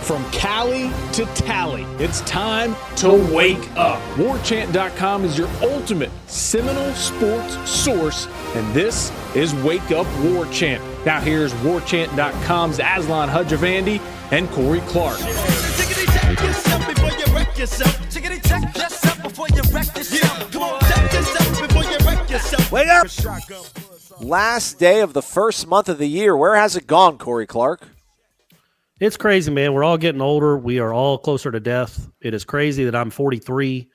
From Cali to Tally, it's time to wake up. WarChant.com is your ultimate Seminole sports source, and this is Wake Up War Chant. Now here's WarChant.com's Aslan Hudjavandi and Corey Clark. Wake up! Last day of the first month of the year. Where has it gone, Corey Clark? It's crazy, man. We're all getting older. We are all closer to death. It is crazy that I'm 43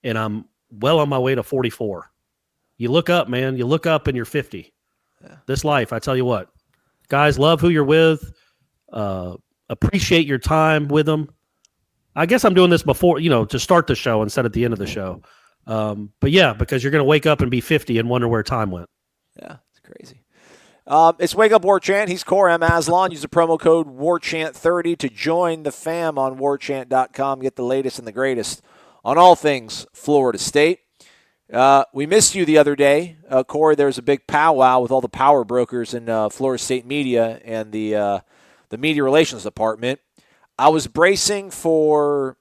and I'm well on my way to 44. You look up, man. You look up and you're 50. Yeah. This life, I tell you what. Guys, love who you're with. Appreciate your time with them. I guess I'm doing this before, to start the show instead of at the end of the show. But yeah, because you're going to wake up and be 50 and wonder where time went. Yeah, it's crazy. It's Wake Up War Chant. He's Corey. I'm Aslan. Use the promo code WarChant30 to join the fam on WarChant.com. Get the latest and the greatest on all things Florida State. We missed you the other day. Corey, there was a big powwow with all the power brokers in Florida State media and the media relations department. I was bracing for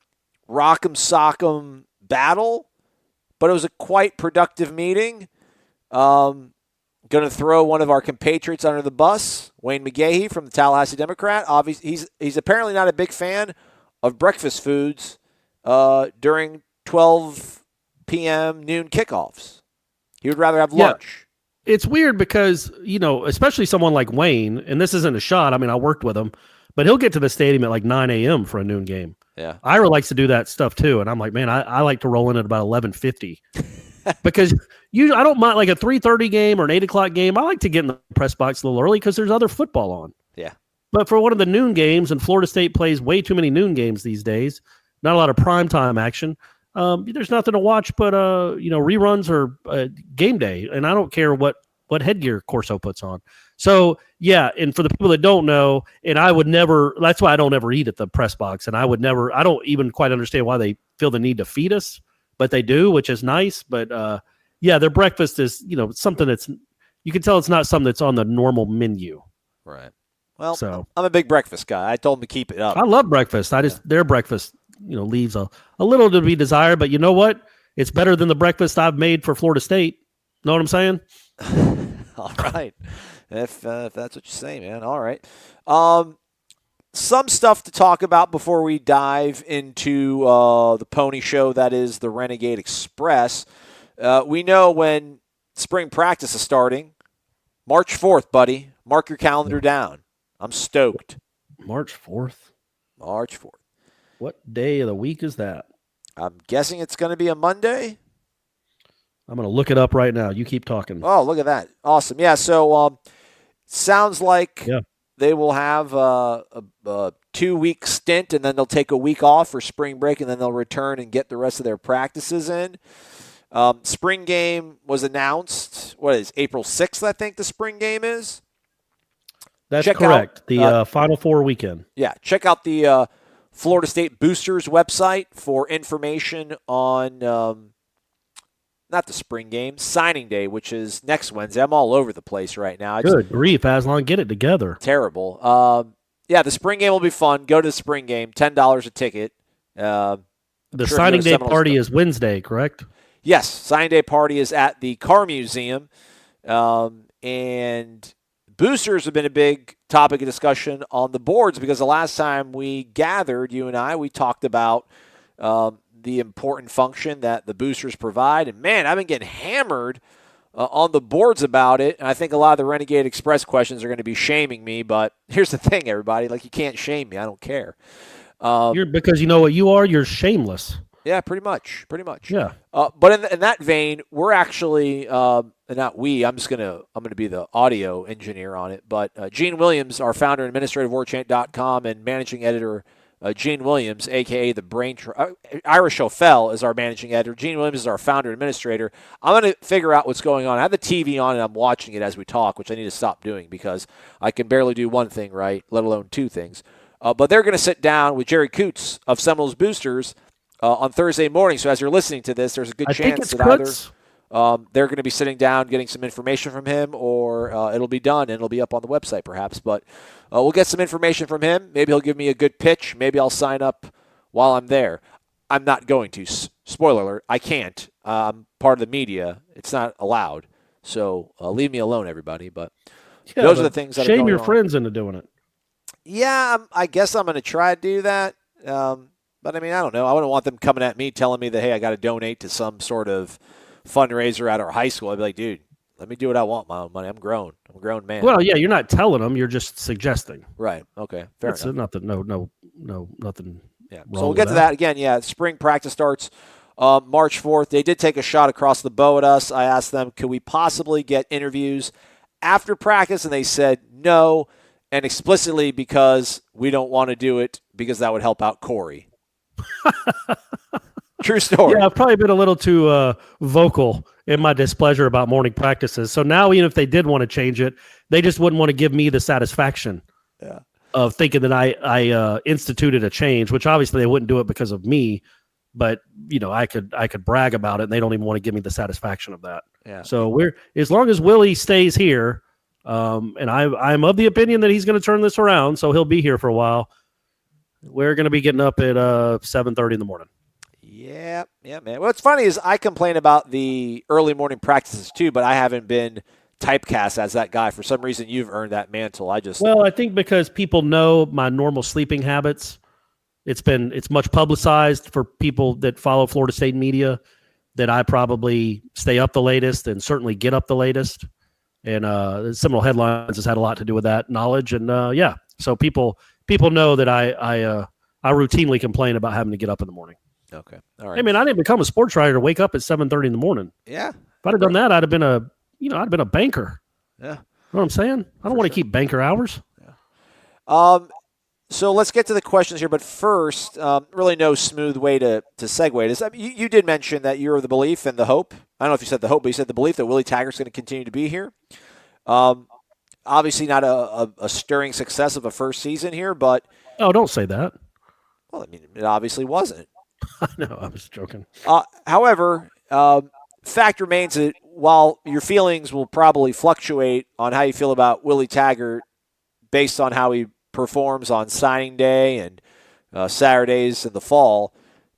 Rock'em Sock'em battle, but it was a quite productive meeting. Going to throw one of our compatriots under the bus, Wayne McGahee from the Tallahassee Democrat. Obviously, he's apparently not a big fan of breakfast foods during 12 p.m. noon kickoffs. He would rather have lunch. Yeah. It's weird because, especially someone like Wayne, and this isn't a shot. I mean, I worked with him, but he'll get to the stadium at like 9 a.m. for a noon game. Yeah. Ira likes to do that stuff too, and I'm like, man, I like to roll in at about 11:50 because I don't mind like a 3:30 game or an 8 o'clock game. I like to get in the press box a little early because there's other football on. Yeah. But for one of the noon games, and Florida State plays way too many noon games these days, not a lot of primetime action. There's nothing to watch but reruns or game day, and I don't care what headgear Corso puts on. So yeah, and for the people that don't know, and I would never. That's why I don't ever eat at the press box, and I don't even quite understand why they feel the need to feed us, but they do, which is nice. But yeah, their breakfast is something that's you can tell it's not something that's on the normal menu. Right. Well, I'm a big breakfast guy. I told them to keep it up. I love breakfast. Their breakfast leaves a little to be desired, but you know what? It's better than the breakfast I've made for Florida State. Know what I'm saying? All right. If that's what you say, man. All right. Some stuff to talk about before we dive into the pony show that is the Renegade Express. We know when spring practice is starting. March 4th, buddy. Mark your calendar down. I'm stoked. March 4th? March 4th. What day of the week is that? I'm guessing it's going to be a Monday. I'm going to look it up right now. You keep talking. Oh, look at that. Awesome. Yeah, so sounds like they will have a 2-week stint, and then they'll take a week off for spring break, and then they'll return and get the rest of their practices in. Spring game was announced. What is April 6th, I think the spring game is? That's correct. The Final Four weekend. Yeah, check out the Florida State Boosters website for information on not the spring game, signing day, which is next Wednesday. I'm all over the place right now. Good grief, Aslan, get it together. Terrible. The spring game will be fun. Go to the spring game, $10 a ticket. The signing day party is Wednesday, correct? Yes, signing day party is at the Car Museum, and boosters have been a big topic of discussion on the boards because the last time we gathered, you and I, we talked about the important function that the boosters provide. And, man, I've been getting hammered on the boards about it, and I think a lot of the Renegade Express questions are going to be shaming me. But here's the thing, everybody. You can't shame me. I don't care. Because you know what you are? You're shameless. Yeah, pretty much. Yeah. But in that vein, we're actually not we. I'm gonna be the audio engineer on it. But Gene Williams, our founder and administrator of WarChant.com and managing editor, Gene Williams, a.k.a. the brain. Ira Schofel is our managing editor. Gene Williams is our founder and administrator. I'm going to figure out what's going on. I have the TV on, and I'm watching it as we talk, which I need to stop doing because I can barely do one thing right, let alone two things. But they're going to sit down with Jerry Coots of Seminoles Boosters on Thursday morning. So as you're listening to this, there's a good chance that they're going to be sitting down, getting some information from him, or it'll be done and it'll be up on the website perhaps. But we'll get some information from him. Maybe he'll give me a good pitch. Maybe I'll sign up while I'm there. I'm not going to. Spoiler alert, I can't. I'm part of the media. It's not allowed. So leave me alone, everybody. But those are the things that are going on. Shame your friends into doing it. Yeah, I guess I'm going to try to do that. But, I mean, I don't know. I wouldn't want them coming at me telling me that, hey, I got to donate to some sort of fundraiser at our high school. I'd be like, dude, let me do what I want, my own money. I'm grown. I'm a grown man. Well, yeah, you're not telling them. You're just suggesting. Right. Okay. Fair enough. Nothing. Nothing. Yeah. So we'll get to that again. Yeah. Spring practice starts March 4th. They did take a shot across the bow at us. I asked them, could we possibly get interviews after practice? And they said no, and explicitly because we don't want to do it because that would help out Corey. True story. Yeah, I've probably been a little too vocal in my displeasure about morning practices. So now, even if they did want to change it, they just wouldn't want to give me the satisfaction of thinking that I instituted a change, which obviously they wouldn't do it because of me. But I could brag about it, and they don't even want to give me the satisfaction of that. Yeah. So as long as Willie stays here, and I'm of the opinion that he's going to turn this around, so he'll be here for a while. We're going to be getting up at 7:30 in the morning. Yeah, man. What's funny is I complain about the early morning practices too, but I haven't been typecast as that guy. For some reason, you've earned that mantle. I think because people know my normal sleeping habits. It's much publicized for people that follow Florida State media that I probably stay up the latest and certainly get up the latest. And Seminole Headlines has had a lot to do with that knowledge. And so people know that I routinely complain about having to get up in the morning. Okay. All right. I mean, I didn't become a sports writer to wake up at 7:30 in the morning. Yeah. If I'd have done that, I'd have been a banker. Yeah. You know what I'm saying? I don't want to keep banker hours. Yeah. So let's get to the questions here, but first, really no smooth way to segue this. I mean, you did mention that you're of the belief and the hope. I don't know if you said the hope, but you said the belief that Willie Taggart's going to continue to be here. Obviously not a stirring success of a first season here, but... Oh, don't say that. Well, I mean, it obviously wasn't. No, I was joking. However, fact remains that while your feelings will probably fluctuate on how you feel about Willie Taggart based on how he performs on signing day and Saturdays in the fall,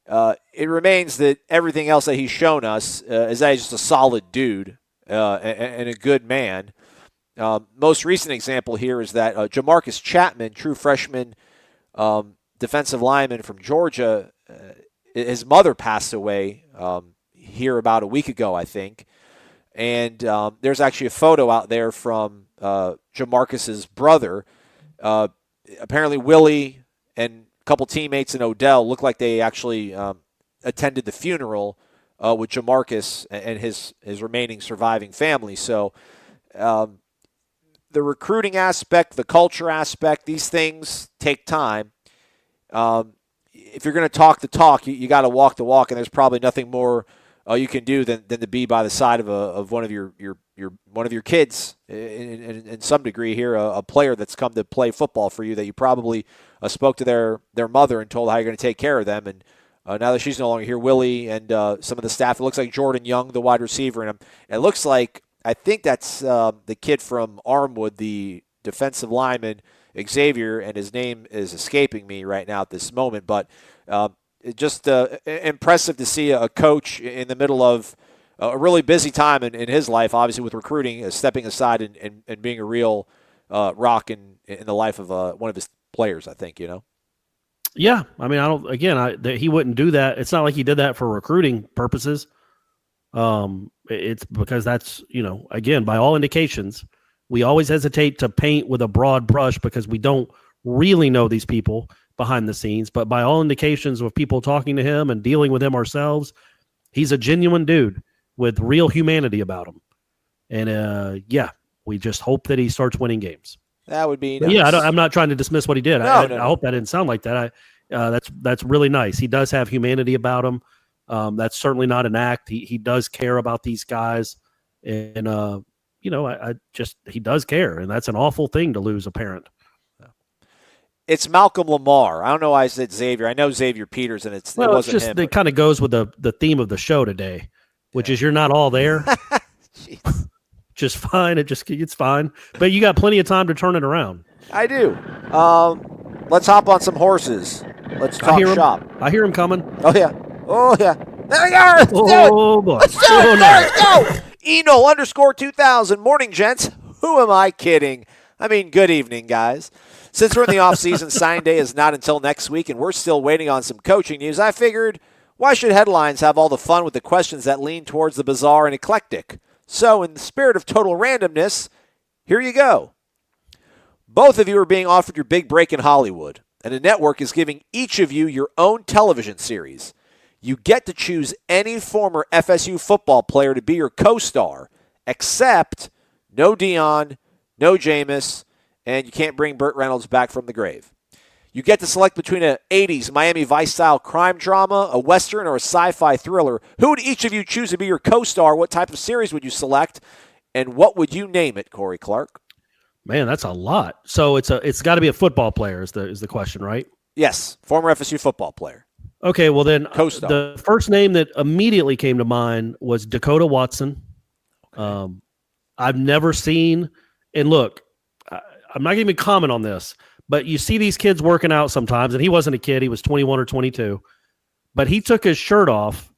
it remains that everything else that he's shown us is that he's just a solid dude and a good man. Most recent example here is that Jamarcus Chapman, true freshman defensive lineman from Georgia, his mother passed away here about a week ago, I think. And there's actually a photo out there from Jamarcus's brother. Apparently Willie and a couple teammates in Odell look like they actually attended the funeral with Jamarcus and his remaining surviving family. So the recruiting aspect, the culture aspect, these things take time. If you're going to talk the talk, you got to walk the walk, and there's probably nothing more you can do than to be by the side of one of your kids in some degree here, a player that's come to play football for you that you probably spoke to their mother and told how you're going to take care of them. And now that she's no longer here, Willie and some of the staff, it looks like Jordan Young, the wide receiver, and it looks like, I think that's the kid from Armwood, the defensive lineman, Xavier, and his name is escaping me right now at this moment, but it's just impressive to see a coach in the middle of a really busy time in his life, obviously with recruiting, stepping aside and being a real rock in the life of one of his players, I think, Yeah, I mean, he wouldn't do that. It's not like he did that for recruiting purposes. It's because that's, again, by all indications, we always hesitate to paint with a broad brush because we don't really know these people behind the scenes. But by all indications of people talking to him and dealing with him ourselves, he's a genuine dude with real humanity about him. And, we just hope that he starts winning games. That would be nice. Yeah, I'm not trying to dismiss what he did. No. I hope that didn't sound like that. That's really nice. He does have humanity about him. That's certainly not an act. He does care about these guys. And, he does care. And that's an awful thing to lose a parent. It's Malcolm Lamar. I don't know why I said Xavier. I know Xavier Peters, and it wasn't him. It kind of goes with the theme of the show today. which is you're not all there. Jeez. Just fine. It's fine. But you got plenty of time to turn it around. I do. Let's hop on some horses. Let's talk shop. I hear him coming. Oh, yeah. Oh, yeah. There we are. Let's do it. Oh, boy. Let's do it. Let's go. Eno_2000. Morning, gents. Who am I kidding? I mean, good evening, guys. Since we're in the off-season, signing day is not until next week, and we're still waiting on some coaching news, I figured, why should headlines have all the fun with the questions that lean towards the bizarre and eclectic? So, in the spirit of total randomness, here you go. Both of you are being offered your big break in Hollywood, and the network is giving each of you your own television series. You get to choose any former FSU football player to be your co-star, except no Dion, no Jameis, and you can't bring Burt Reynolds back from the grave. You get to select between an 80s Miami Vice-style crime drama, a Western, or a sci-fi thriller. Who would each of you choose to be your co-star? What type of series would you select? And what would you name it, Corey Clark? Man, that's a lot. So it's got to be a football player is the question, right? Yes, former FSU football player. Okay, well then Co-star. The first name that immediately came to mind was Dakotah Watson. Okay. I've never seen, and look, I'm not going to comment on this, but you see these kids working out sometimes, and he wasn't a kid. He was 21 or 22. But he took his shirt off,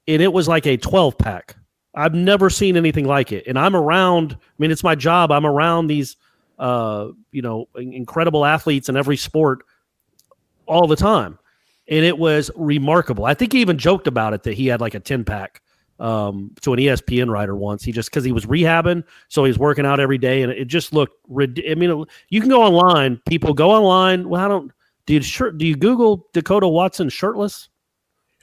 and it was like a 12-pack. I've never seen anything like it. And I'm around, I mean, it's my job. I'm around these, incredible athletes in every sport all the time. And it was remarkable. I think he even joked about it that he had like a 10-pack to an ESPN writer once. He just, because he was rehabbing, so he was working out every day, and it just looked ridiculous. I mean, you can go online. People go online. Well, do you Google Dakotah Watson shirtless?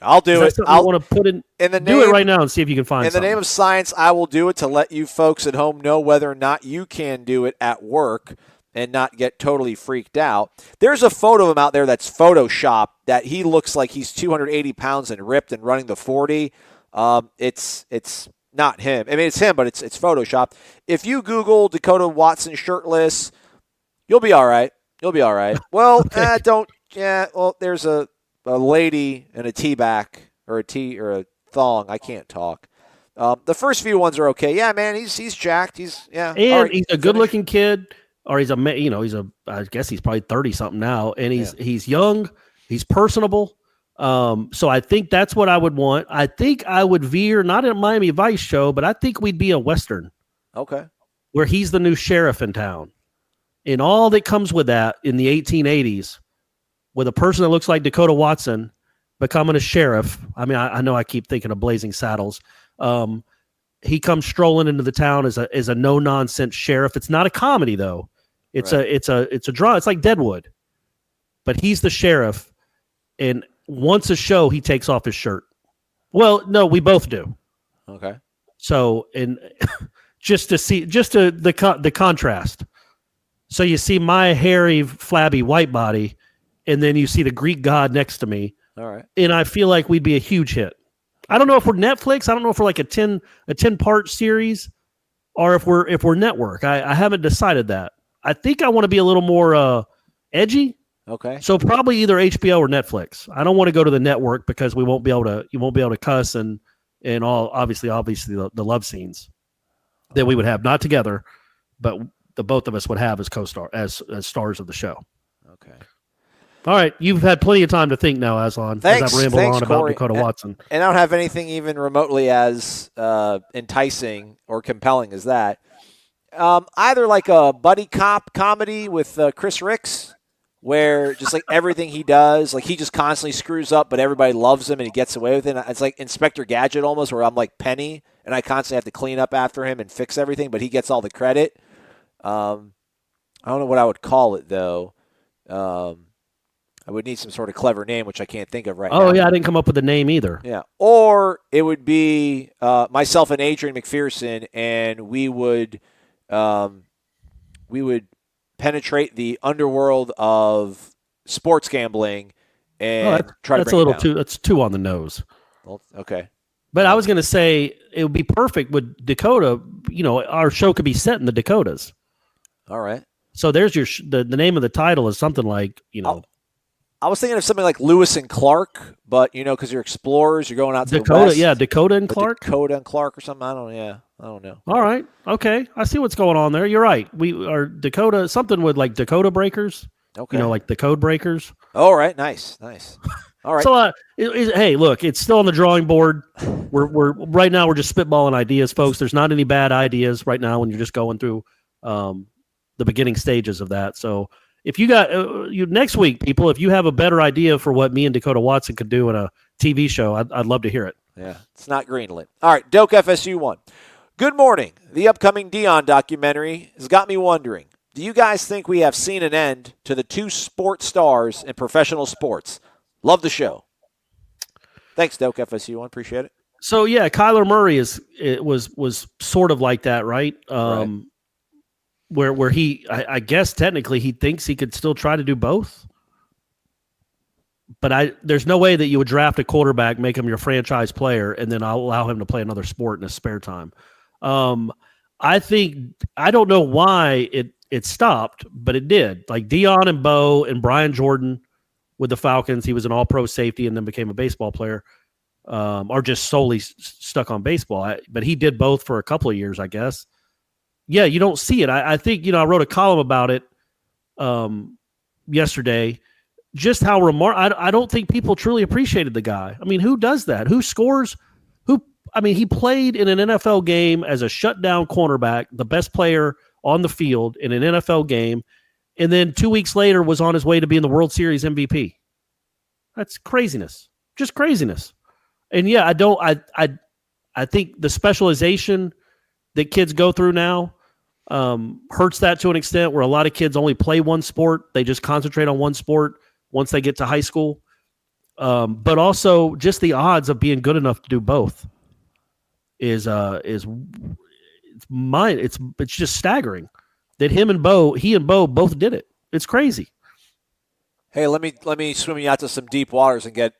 I'll do it. I want to put in the name, do it right now and see if you can find something. In the name of science, I will do it to let you folks at home know whether or not you can do it at work and not get totally freaked out. There's a photo of him out there that's Photoshopped that he looks like he's 280 pounds and ripped and running the 40. It's not him. I mean, it's him, but it's Photoshopped. If you Google Dakotah Watson shirtless, you'll be all right. You'll be all right. Well, Okay. Well, there's a lady in a tee back or a thong. I can't talk. The first few ones are okay. Yeah, man, he's jacked. He's and right, he's a good-looking kid, or I guess he's probably 30-something now, and he's young, he's personable. So I think that's what I would want. I think I would veer not a Miami Vice show, but I think we'd be a Western. Okay. Where he's the new sheriff in town, and all that comes with that in the 1880s. With a person that looks like Dakotah Watson becoming a sheriff. I mean, I know I keep thinking of Blazing Saddles. He comes strolling into the town as a no-nonsense sheriff. It's not a comedy though. It's a draw. It's like Deadwood, but he's the sheriff. And once a show, he takes off his shirt. Well, no, we both do. Okay. So, and the contrast. So you see my hairy, flabby white body, and then you see the Greek god next to me. All right. And I feel like we'd be a huge hit. I don't know if we're Netflix. I don't know if we're like a 10-part series, or if we're network. I haven't decided that. I think I want to be a little more edgy. Okay. So probably either HBO or Netflix. I don't want to go to the network because you won't be able to cuss and all obviously the love scenes that we would have, not together, but the both of us would have as co-star as stars of the show. Okay. All right, you've had plenty of time to think now, Aslan. Thanks, as I ramble on about Corey. Dakotah Watson. And I don't have anything even remotely as enticing or compelling as that. Either like a buddy cop comedy with Chris Ricks, where just like everything he does, like he just constantly screws up, but everybody loves him and he gets away with it. It's like Inspector Gadget almost, where I'm like Penny and I constantly have to clean up after him and fix everything, but he gets all the credit. I don't know what I would call it though. I would need some sort of clever name, which I can't think of right now. Oh, yeah, I didn't come up with a name either. Yeah. Or it would be myself and Adrian McPherson, and we would penetrate the underworld of sports gambling and try to bring it down. That's too on the nose. Well, okay. But I was going to say it would be perfect with Dakotah. You know, our show could be set in the Dakotas. All right. So there's the name of the title is something like, I was thinking of something like Lewis and Clark, but because you're explorers, you're going out to Dakotah, the west. yeah, Dakotah and Clark. Dakotah and Clark or something. I don't know. All right, okay, I see what's going on there. You're right. We are Dakotah, something with like Dakotah Breakers. Okay. Like the Code Breakers. All right, nice. All right. So, hey, look, it's still on the drawing board. We're right now. We're just spitballing ideas, folks. There's not any bad ideas right now when you're just going through the beginning stages of that. So, if you got next week, people, if you have a better idea for what me and Dakotah Watson could do in a TV show, I'd love to hear it. Yeah, it's not greenlit. All right, Doak FSU 1. Good morning. The upcoming Dion documentary has got me wondering, do you guys think we have seen an end to the 2 sports stars in professional sports? Love the show. Thanks, Doak FSU 1. Appreciate it. So, yeah, Kyler Murray was sort of like that, right? Right. Where he, I guess technically he thinks he could still try to do both. But there's no way that you would draft a quarterback, make him your franchise player, and then allow him to play another sport in his spare time. I don't know why it stopped, but it did. Like Dion and Bo and Brian Jordan with the Falcons, he was an all-pro safety and then became a baseball player, are just solely stuck on baseball. But he did both for a couple of years, I guess. Yeah, you don't see it. I think, I wrote a column about it yesterday, just how I don't think people truly appreciated the guy. I mean, who does that? Who scores? He played in an NFL game as a shutdown cornerback, the best player on the field in an NFL game, and then 2 weeks later was on his way to being the World Series MVP. That's craziness. Just craziness. And yeah, I think the specialization that kids go through now hurts that to an extent where a lot of kids only play one sport. They just concentrate on one sport once they get to high school. But also just the odds of being good enough to do both is it's just staggering that he and Bo both did it. It's crazy. Hey, let me swim you out to some deep waters and get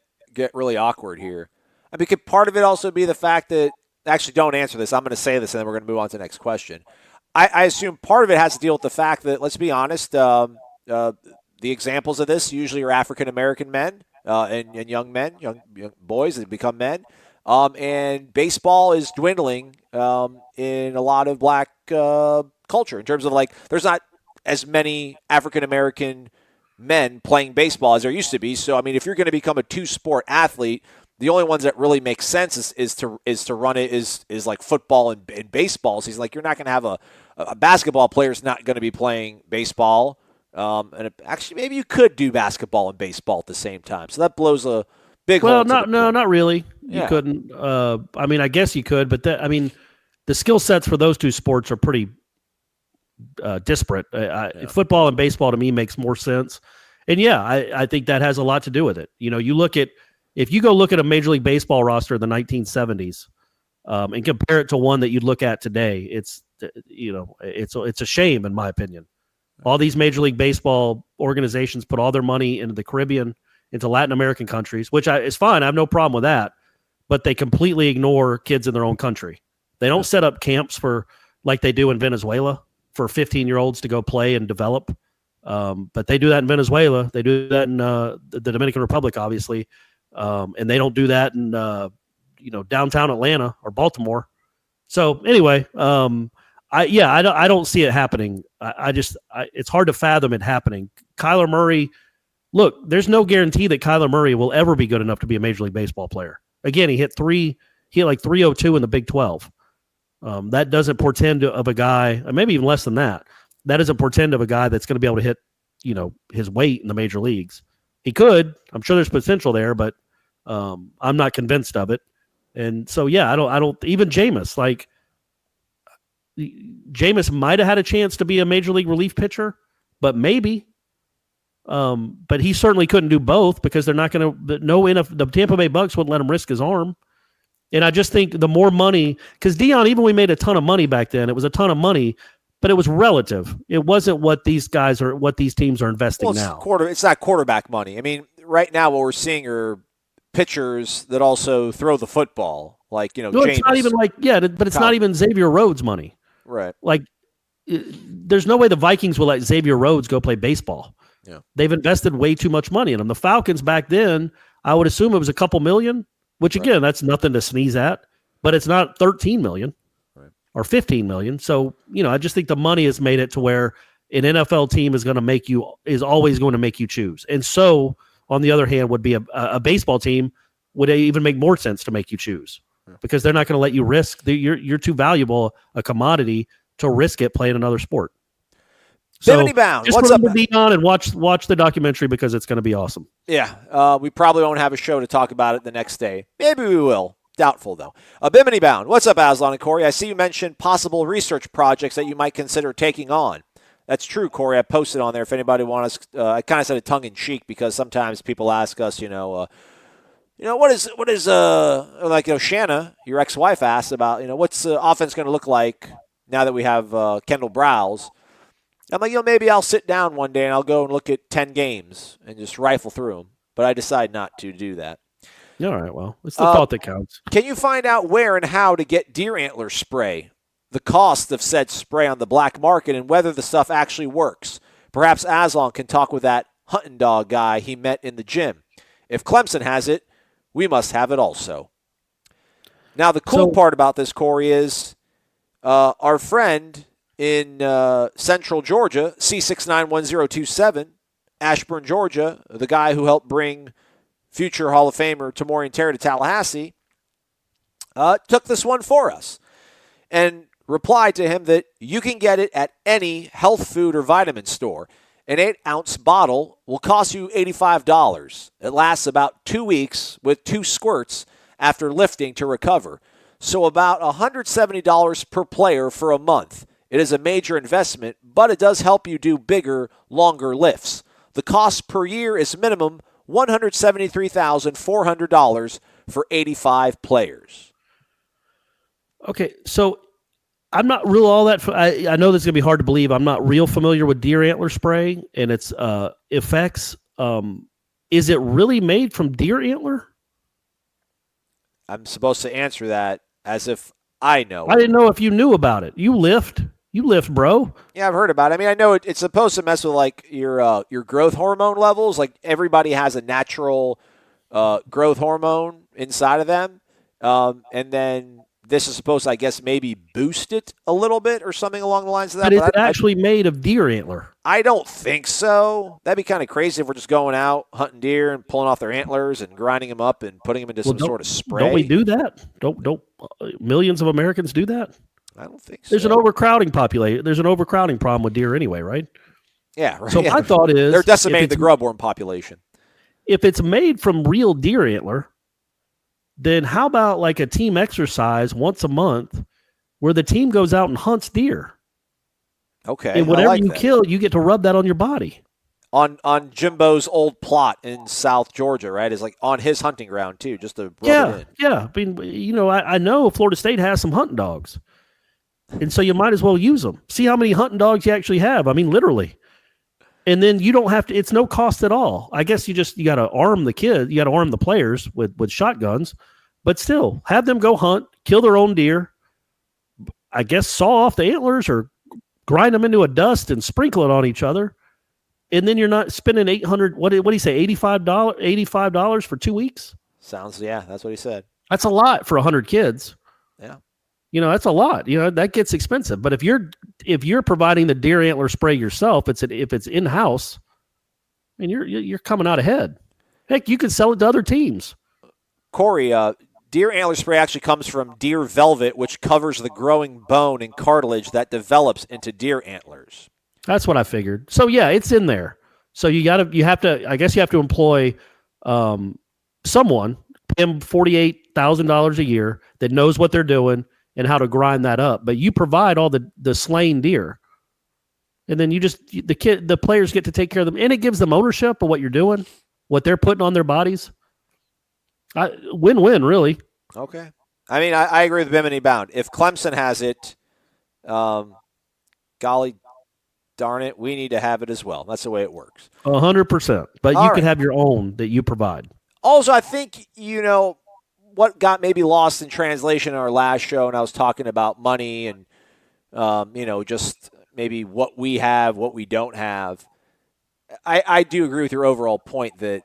really awkward here. I mean, could part of it also be the fact that actually don't answer this. I'm going to say this and then we're going to move on to the next question. I assume part of it has to deal with the fact that, let's be honest, the examples of this usually are African-American men and young men, young boys that become men. And baseball is dwindling in a lot of black culture in terms of there's not as many African-American men playing baseball as there used to be. So, I mean, if you're going to become a 2-sport athlete, the only ones that really make sense is to run it is like football and baseball. So he's like, you're not going to have a basketball player's not going to be playing baseball. Actually, maybe you could do basketball and baseball at the same time. So that blows a big hole. Well, not really. You couldn't. I guess you could, but the skill sets for those 2 sports are pretty disparate. Football and baseball to me makes more sense. And yeah, I think that has a lot to do with it. If you go look at a Major League Baseball roster of the 1970s and compare it to one that you'd look at today, it's a shame in my opinion. All these Major League Baseball organizations put all their money into the Caribbean, into Latin American countries, which is fine. I have no problem with that. But they completely ignore kids in their own country. They don't set up camps for like they do in Venezuela for 15-year-olds to go play and develop. But they do that in Venezuela. They do that in the Dominican Republic, obviously. And they don't do that in downtown Atlanta or Baltimore. So anyway, I don't see it happening. It's hard to fathom it happening. Kyler Murray, look, there's no guarantee that Kyler Murray will ever be good enough to be a Major League Baseball player. Again, he hit like 302 in the Big 12. That doesn't portend of a guy, maybe even less than that. That doesn't portend of a guy that's going to be able to hit, his weight in the major leagues. He could. I'm sure there's potential there, but I'm not convinced of it. And so, yeah, I don't. Even Jameis, Jameis might have had a chance to be a major league relief pitcher, but maybe. But he certainly couldn't do both because they're not going to. The Tampa Bay Bucks wouldn't let him risk his arm. And I just think the more money, because Dion, even we made a ton of money back then. It was a ton of money. But it was relative. It wasn't what these teams are investing now. It's not quarterback money. I mean, right now what we're seeing are pitchers that also throw the football, like No, James. it's not even but it's not even Xavier Rhodes money. Right. There's no way the Vikings will let Xavier Rhodes go play baseball. Yeah. They've invested way too much money in them. The Falcons back then, I would assume it was a couple million, which again, that's nothing to sneeze at, but it's not 13 million or 15 million. So, I just think the money has made it to where an NFL team is always going to make you choose. And so, on the other hand, would be a baseball team would even make more sense to make you choose because they're not going to let you risk. You're too valuable a commodity to risk it playing another sport. So Bimini Bound, just what's for up? them to be on and watch the documentary because it's going to be awesome. Yeah, we probably won't have a show to talk about it the next day. Maybe we will. Doubtful, though. Bimini Bound, what's up, Aslan and Corey? I see you mentioned possible research projects that you might consider taking on. That's true, Corey. I posted on there if anybody wants. I kind of said it tongue-in-cheek because sometimes people ask us, what is Shanna, your ex-wife, asked about, what's the offense going to look like now that we have Kendall Browse. I'm like, maybe I'll sit down one day and I'll go and look at 10 games and just rifle through them. But I decide not to do that. All right, well, it's the thought that counts. Can you find out where and how to get deer antler spray, the cost of said spray on the black market, and whether the stuff actually works? Perhaps Aslan can talk with that hunting dog guy he met in the gym. If Clemson has it, we must have it also. Now, the cool part about this, Corey, is our friend in Central Georgia, C691027, Ashburn, Georgia, the guy who helped bring future Hall of Famer Tammie Terry to Tallahassee, took this one for us and replied to him that you can get it at any health food or vitamin store. An 8-ounce bottle will cost you $85. It lasts about 2 weeks with 2 squirts after lifting to recover. So about $170 per player for a month. It is a major investment, but it does help you do bigger, longer lifts. The cost per year is minimum $173,400 for 85 players. Okay, so I'm not real all that. I know this is going to be hard to believe. I'm not real familiar with deer antler spray and its effects. Is it really made from deer antler? I'm supposed to answer that as if I know. I didn't know if you knew about it. You lift, bro. Yeah, I've heard about it. I mean, I know it's supposed to mess with like your growth hormone levels. Like everybody has a natural growth hormone inside of them, and then this is supposed to, I guess, maybe boost it a little bit or something along the lines of that. But is it actually made of deer antler? I don't think so. That'd be kind of crazy if we're just going out hunting deer and pulling off their antlers and grinding them up and putting them into some sort of spray. Don't we do that? Don't millions of Americans do that? I don't think so. There's an overcrowding population. There's an overcrowding problem with deer anyway, right? Yeah, right. So my thought is they're decimating the grubworm population. If it's made from real deer antler, then how about like a team exercise once a month where the team goes out and hunts deer? Okay. And whatever you kill, you get to rub that on your body. On Jimbo's old plot in South Georgia, right? Is like on his hunting ground too, just to rub it in. Yeah. I mean, I know Florida State has some hunting dogs. And so you might as well use them. See how many hunting dogs you actually have. I mean, literally. And then you don't have to, it's no cost at all. I guess you got to arm the kid. You got to arm the players with shotguns, but still have them go hunt, kill their own deer. I guess saw off the antlers or grind them into a dust and sprinkle it on each other. And then you're not spending $800. What did he say? $85 for 2 weeks. Yeah, that's what he said. That's a lot for 100 kids. Yeah. That's a lot. That gets expensive. But if you're providing the deer antler spray yourself, if it's in house, and you're coming out ahead. Heck, you could sell it to other teams. Corey, deer antler spray actually comes from deer velvet, which covers the growing bone and cartilage that develops into deer antlers. That's what I figured. So yeah, it's in there. So I guess you have to employ someone, pay them $48,000 a year that knows what they're doing and how to grind that up. But you provide all the slain deer. And then the players get to take care of them. And it gives them ownership of what you're doing, what they're putting on their bodies. Win-win, really. Okay. I mean, I agree with Bimini Bound. If Clemson has it, golly darn it, we need to have it as well. That's the way it works. 100%. But you could have your own that you provide. Also, I think, what got maybe lost in translation in our last show, and I was talking about money and, just maybe what we have, what we don't have. I do agree with your overall point that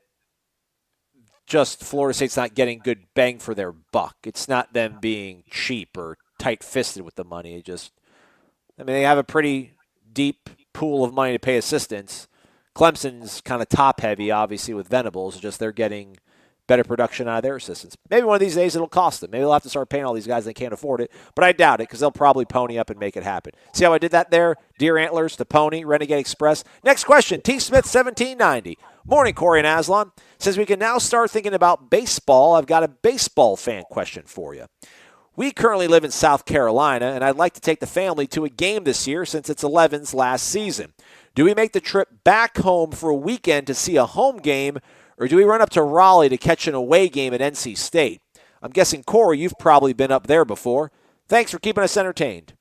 just Florida State's not getting good bang for their buck. It's not them being cheap or tight-fisted with the money. They have a pretty deep pool of money to pay assistants. Clemson's kind of top-heavy, obviously, with Venables. Just they're getting better production out of their assistants. Maybe one of these days it'll cost them. Maybe they'll have to start paying all these guys they can't afford it. But I doubt it because they'll probably pony up and make it happen. See how I did that there? Deer Antlers to Pony, Renegade Express. Next question, T. Smith, 1790. Morning, Corey and Aslan. Says we can now start thinking about baseball. I've got a baseball fan question for you. We currently live in South Carolina, and I'd like to take the family to a game this year since it's 11's last season. Do we make the trip back home for a weekend to see a home game, or do we run up to Raleigh to catch an away game at NC State? I'm guessing, Corey, you've probably been up there before. Thanks for keeping us entertained.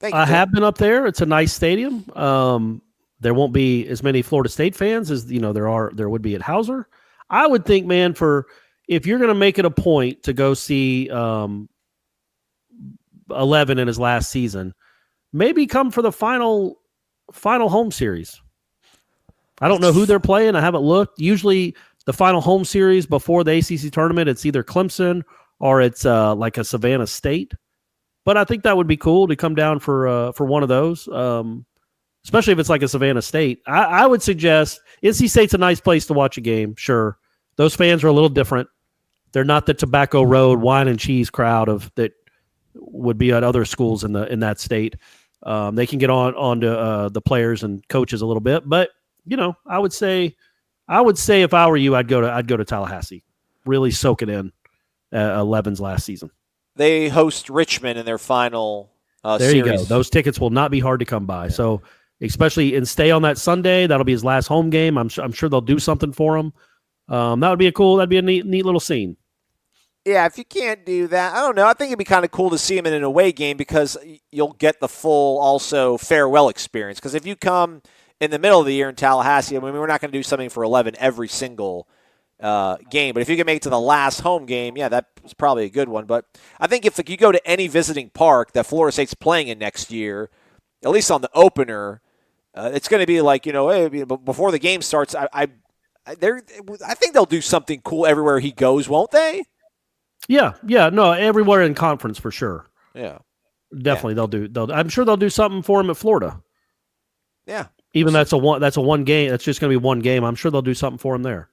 Thank you. I have been up there. It's a nice stadium. There won't be as many Florida State fans as there would be at Hauser. I would think, man, if you're going to make it a point to go see 11 in his last season, maybe come for the final home series. I don't know who they're playing. I haven't looked. Usually the final home series before the ACC tournament, it's either Clemson or it's like a Savannah State. But I think that would be cool to come down for one of those, especially if it's like a Savannah State. I would suggest NC State's a nice place to watch a game, sure. Those fans are a little different. They're not the Tobacco Road wine and cheese crowd that would be at other schools in that state. They can get on to the players and coaches a little bit, but I would say if I were you, I'd go to Tallahassee, really soak it in. 11's last season. They host Richmond in their final there series. You go. Those tickets will not be hard to come by. Yeah. So especially and stay on that Sunday. That'll be his last home game. I'm sure they'll do something for him. That'd be a neat little scene. Yeah, if you can't do that, I don't know. I think it'd be kind of cool to see him in an away game because you'll get the full also farewell experience. Because if you come in the middle of the year in Tallahassee, we're not going to do something for 11 every single game. But if you can make it to the last home game, yeah, that's probably a good one. But I think if you go to any visiting park that Florida State's playing in next year, at least on the opener, it's going to be like, before the game starts, I think they'll do something cool everywhere he goes, won't they? Yeah, no, everywhere in conference for sure. Yeah, definitely I'm sure they'll do something for him at Florida. Yeah, even that's a one game. That's just going to be one game. I'm sure they'll do something for him there.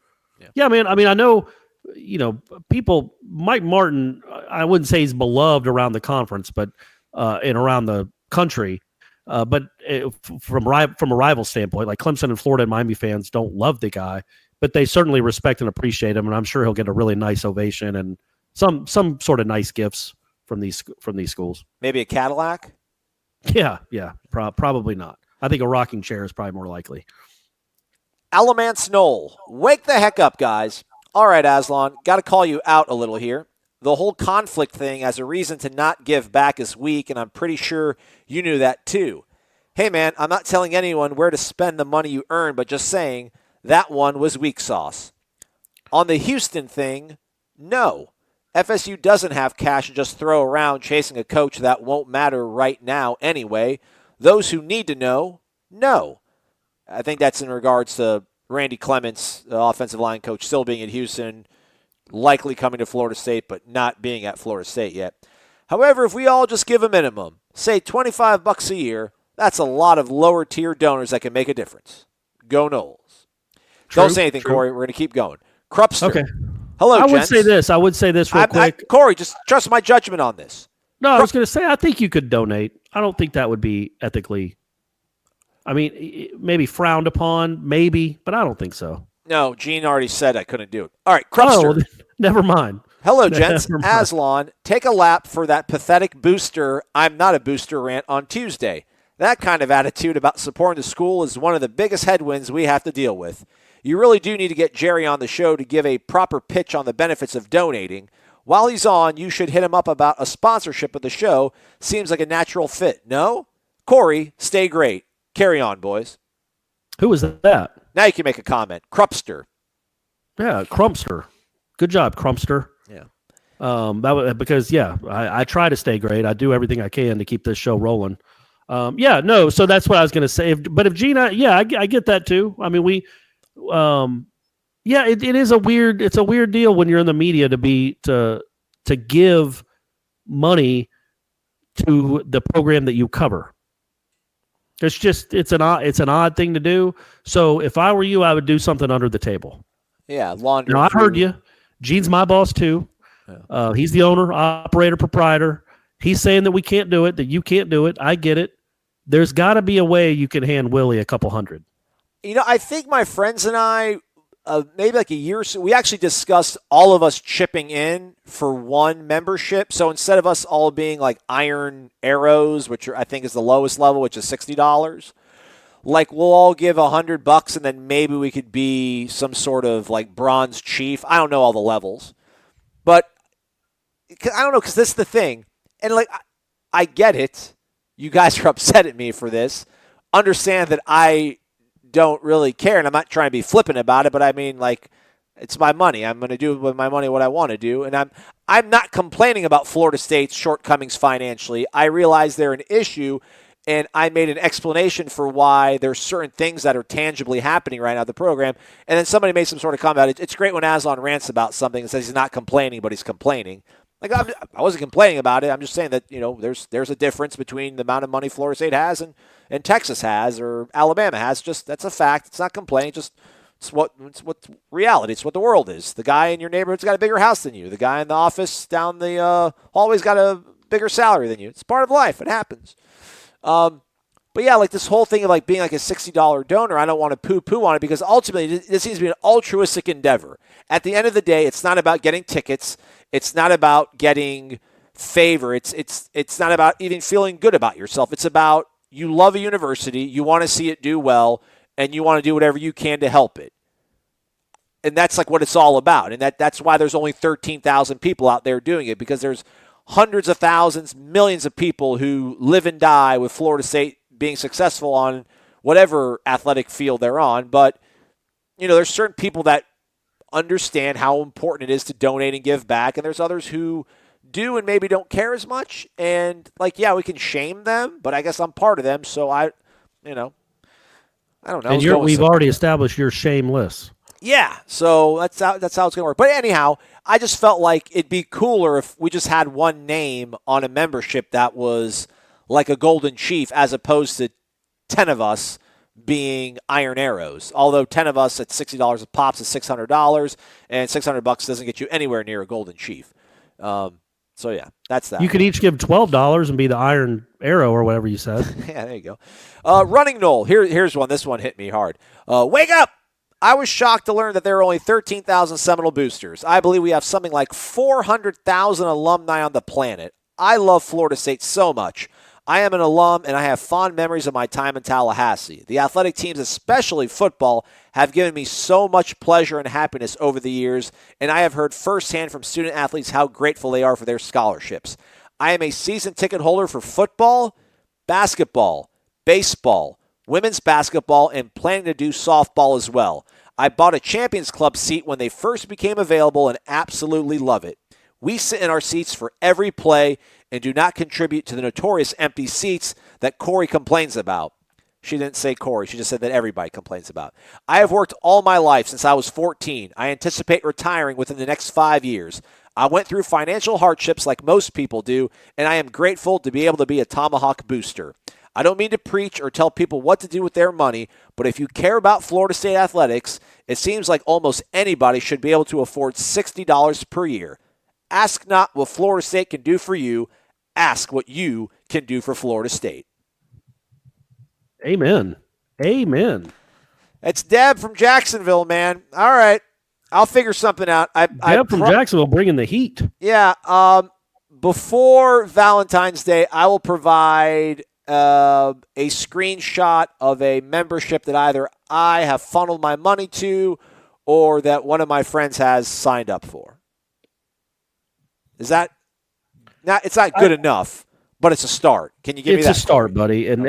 Yeah, man. I mean, I know, people. Mike Martin. I wouldn't say he's beloved around the conference, but and around the country. But from a rival standpoint, like Clemson and Florida and Miami fans don't love the guy, but they certainly respect and appreciate him, and I'm sure he'll get a really nice ovation and some sort of nice gifts from these schools. Maybe a Cadillac? Yeah, probably not. I think a rocking chair is probably more likely. Alamance Knoll, wake the heck up, guys. All right, Aslan, got to call you out a little here. The whole conflict thing as a reason to not give back is weak, and I'm pretty sure you knew that too. Hey, man, I'm not telling anyone where to spend the money you earn, but just saying that one was weak sauce. On the Houston thing, no. FSU doesn't have cash to just throw around chasing a coach that won't matter right now anyway. Those who need to know, no. I think that's in regards to Randy Clements, the offensive line coach, still being at Houston, likely coming to Florida State, but not being at Florida State yet. However, if we all just give a minimum, say $25 a year, that's a lot of lower-tier donors that can make a difference. Go Noles. Don't say anything, Corey. We're going to keep going. Krupster. Okay. Hello, I gents. would say this real quick. Corey, just trust my judgment on this. No, I was going to say, I think you could donate. I don't think that would be ethically, maybe frowned upon, maybe, but I don't think so. No, Gene already said I couldn't do it. All right, Krupster. Oh, never mind. Hello, gents. Aslan, take a lap for that pathetic booster, I'm not a booster rant on Tuesday. That kind of attitude about supporting the school is one of the biggest headwinds we have to deal with. You really do need to get Jerry on the show to give a proper pitch on the benefits of donating. While he's on, you should hit him up about a sponsorship of the show. Seems like a natural fit, no? Corey, stay great. Carry on, boys. Who was that? Now you can make a comment. Krupster. Yeah, Crumpster. Good job, Crumpster. Yeah. That was because I try to stay great. I do everything I can to keep this show rolling. So that's what I was going to say. But if Gina, I get that too. I mean, it is it's a weird deal when you're in the media to give money to the program that you cover. It's an odd thing to do. So if I were you, I would do something under the table. Yeah, laundry. Now, I heard you. Gene's my boss too. Yeah. He's the owner, operator, proprietor. He's saying that we can't do it, that you can't do it. I get it. There's got to be a way you can hand Willie a couple hundred. I think my friends and I, maybe like a year or so, we actually discussed all of us chipping in for one membership. So instead of us all being like Iron Arrows, which I think is the lowest level, which is $60, like we'll all give $100 and then maybe we could be some sort of like Bronze Chief. I don't know all the levels, but I don't know, because this is the thing. And like, I get it. You guys are upset at me for this. Understand that I don't really care, and I'm not trying to be flippant about it, but I mean, like, it's my money. I'm going to do with my money what I want to do, and I'm not complaining about Florida State's shortcomings financially. I realize they're an issue, and I made an explanation for why there's certain things that are tangibly happening right now at the program, and then somebody made some sort of comment. It's great when Aslan rants about something and says he's not complaining, but he's complaining. Like, I wasn't complaining about it. I'm just saying that, there's a difference between the amount of money Florida State has and Texas has or Alabama has. Just that's a fact. It's not complaining. Just it's what reality. It's what the world is. The guy in your neighborhood's got a bigger house than you. The guy in the office down the hallway's got a bigger salary than you. It's part of life. It happens. But yeah, like this whole thing of like being like a $60 donor, I don't want to poo-poo on it because ultimately this seems to be an altruistic endeavor. At the end of the day, it's not about getting tickets. It's not about getting favor. It's not about even feeling good about yourself. It's about you love a university, you want to see it do well, and you want to do whatever you can to help it. And that's like what it's all about. And that's why there's only 13,000 people out there doing it, because there's hundreds of thousands, millions of people who live and die with Florida State being successful on whatever athletic field they're on. But, there's certain people that understand how important it is to donate and give back, and there's others who do and maybe don't care as much. And like, yeah, we can shame them, but I guess I'm part of them, so I don't know. And we've already established you're shameless. Yeah, so that's how it's going to work. But anyhow, I just felt like it'd be cooler if we just had one name on a membership that was like a Golden Chief, as opposed to 10 of us being Iron Arrows. Although 10 of us at $60 a pop is $600, and $600 doesn't get you anywhere near a Golden Chief. So yeah, that's that. You could each give $12 and be the Iron Arrow or whatever you said. Yeah, there you go. Running Knoll. Here's one. This one hit me hard. Wake up! I was shocked to learn that there are only 13,000 Seminole boosters. I believe we have something like 400,000 alumni on the planet. I love Florida State so much. I am an alum, and I have fond memories of my time in Tallahassee. The athletic teams, especially football, have given me so much pleasure and happiness over the years, and I have heard firsthand from student athletes how grateful they are for their scholarships. I am a season ticket holder for football, basketball, baseball, women's basketball, and planning to do softball as well. I bought a Champions Club seat when they first became available and absolutely love it. We sit in our seats for every play and do not contribute to the notorious empty seats that Corey complains about. She didn't say Corey. She just said that everybody complains about. I have worked all my life since I was 14. I anticipate retiring within the next 5 years. I went through financial hardships like most people do, and I am grateful to be able to be a Tomahawk booster. I don't mean to preach or tell people what to do with their money, but if you care about Florida State athletics, it seems like almost anybody should be able to afford $60 per year. Ask not what Florida State can do for you. Ask what you can do for Florida State. Amen. Amen. It's Deb from Jacksonville, man. All right. I'll figure something out. Deb from Jacksonville bringing the heat. Yeah. Before Valentine's Day, I will provide a screenshot of a membership that either I have funneled my money to or that one of my friends has signed up for. Is that not? It's not good enough, but it's a start. Can you give me that? It's a start, buddy, and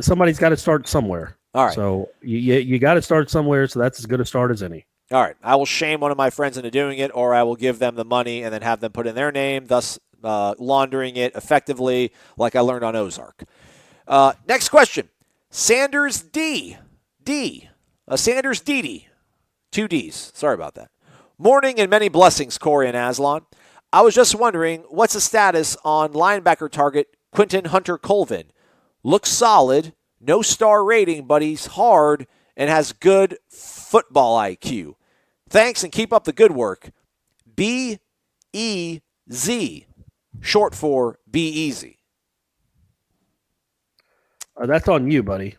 somebody's got to start somewhere. All right. So you got to start somewhere. So that's as good a start as any. All right. I will shame one of my friends into doing it, or I will give them the money and then have them put in their name, thus laundering it effectively, like I learned on Ozark. Next question. Sanders D. Sanders D. 2 Ds. Sorry about that. Morning and many blessings, Corey and Aslan. I was just wondering, what's the status on linebacker target Quentin Hunter-Colvin? Looks solid, no star rating, but he's hard and has good football IQ. Thanks and keep up the good work. B-E-Z, short for Be Easy. That's on you, buddy.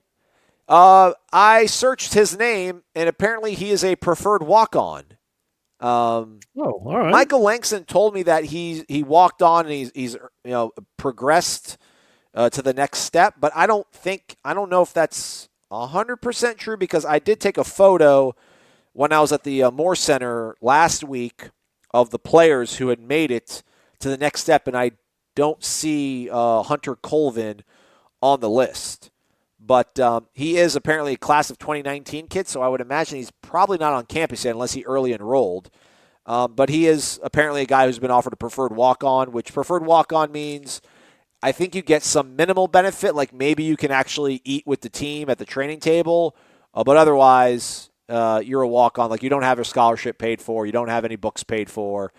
I searched his name, and apparently he is a preferred walk-on. All right. Michael Langston told me that he walked on and he's progressed to the next step, but I don't know if that's 100% true, because I did take a photo when I was at the Moore Center last week of the players who had made it to the next step, and I don't see Hunter Colvin on the list. But he is apparently a class of 2019 kid, so I would imagine he's probably not on campus yet unless he early enrolled. But he is apparently a guy who's been offered a preferred walk-on, which preferred walk-on means I think you get some minimal benefit, like maybe you can actually eat with the team at the training table, but otherwise you're a walk-on. Like, you don't have your scholarship paid for, you don't have any books paid for.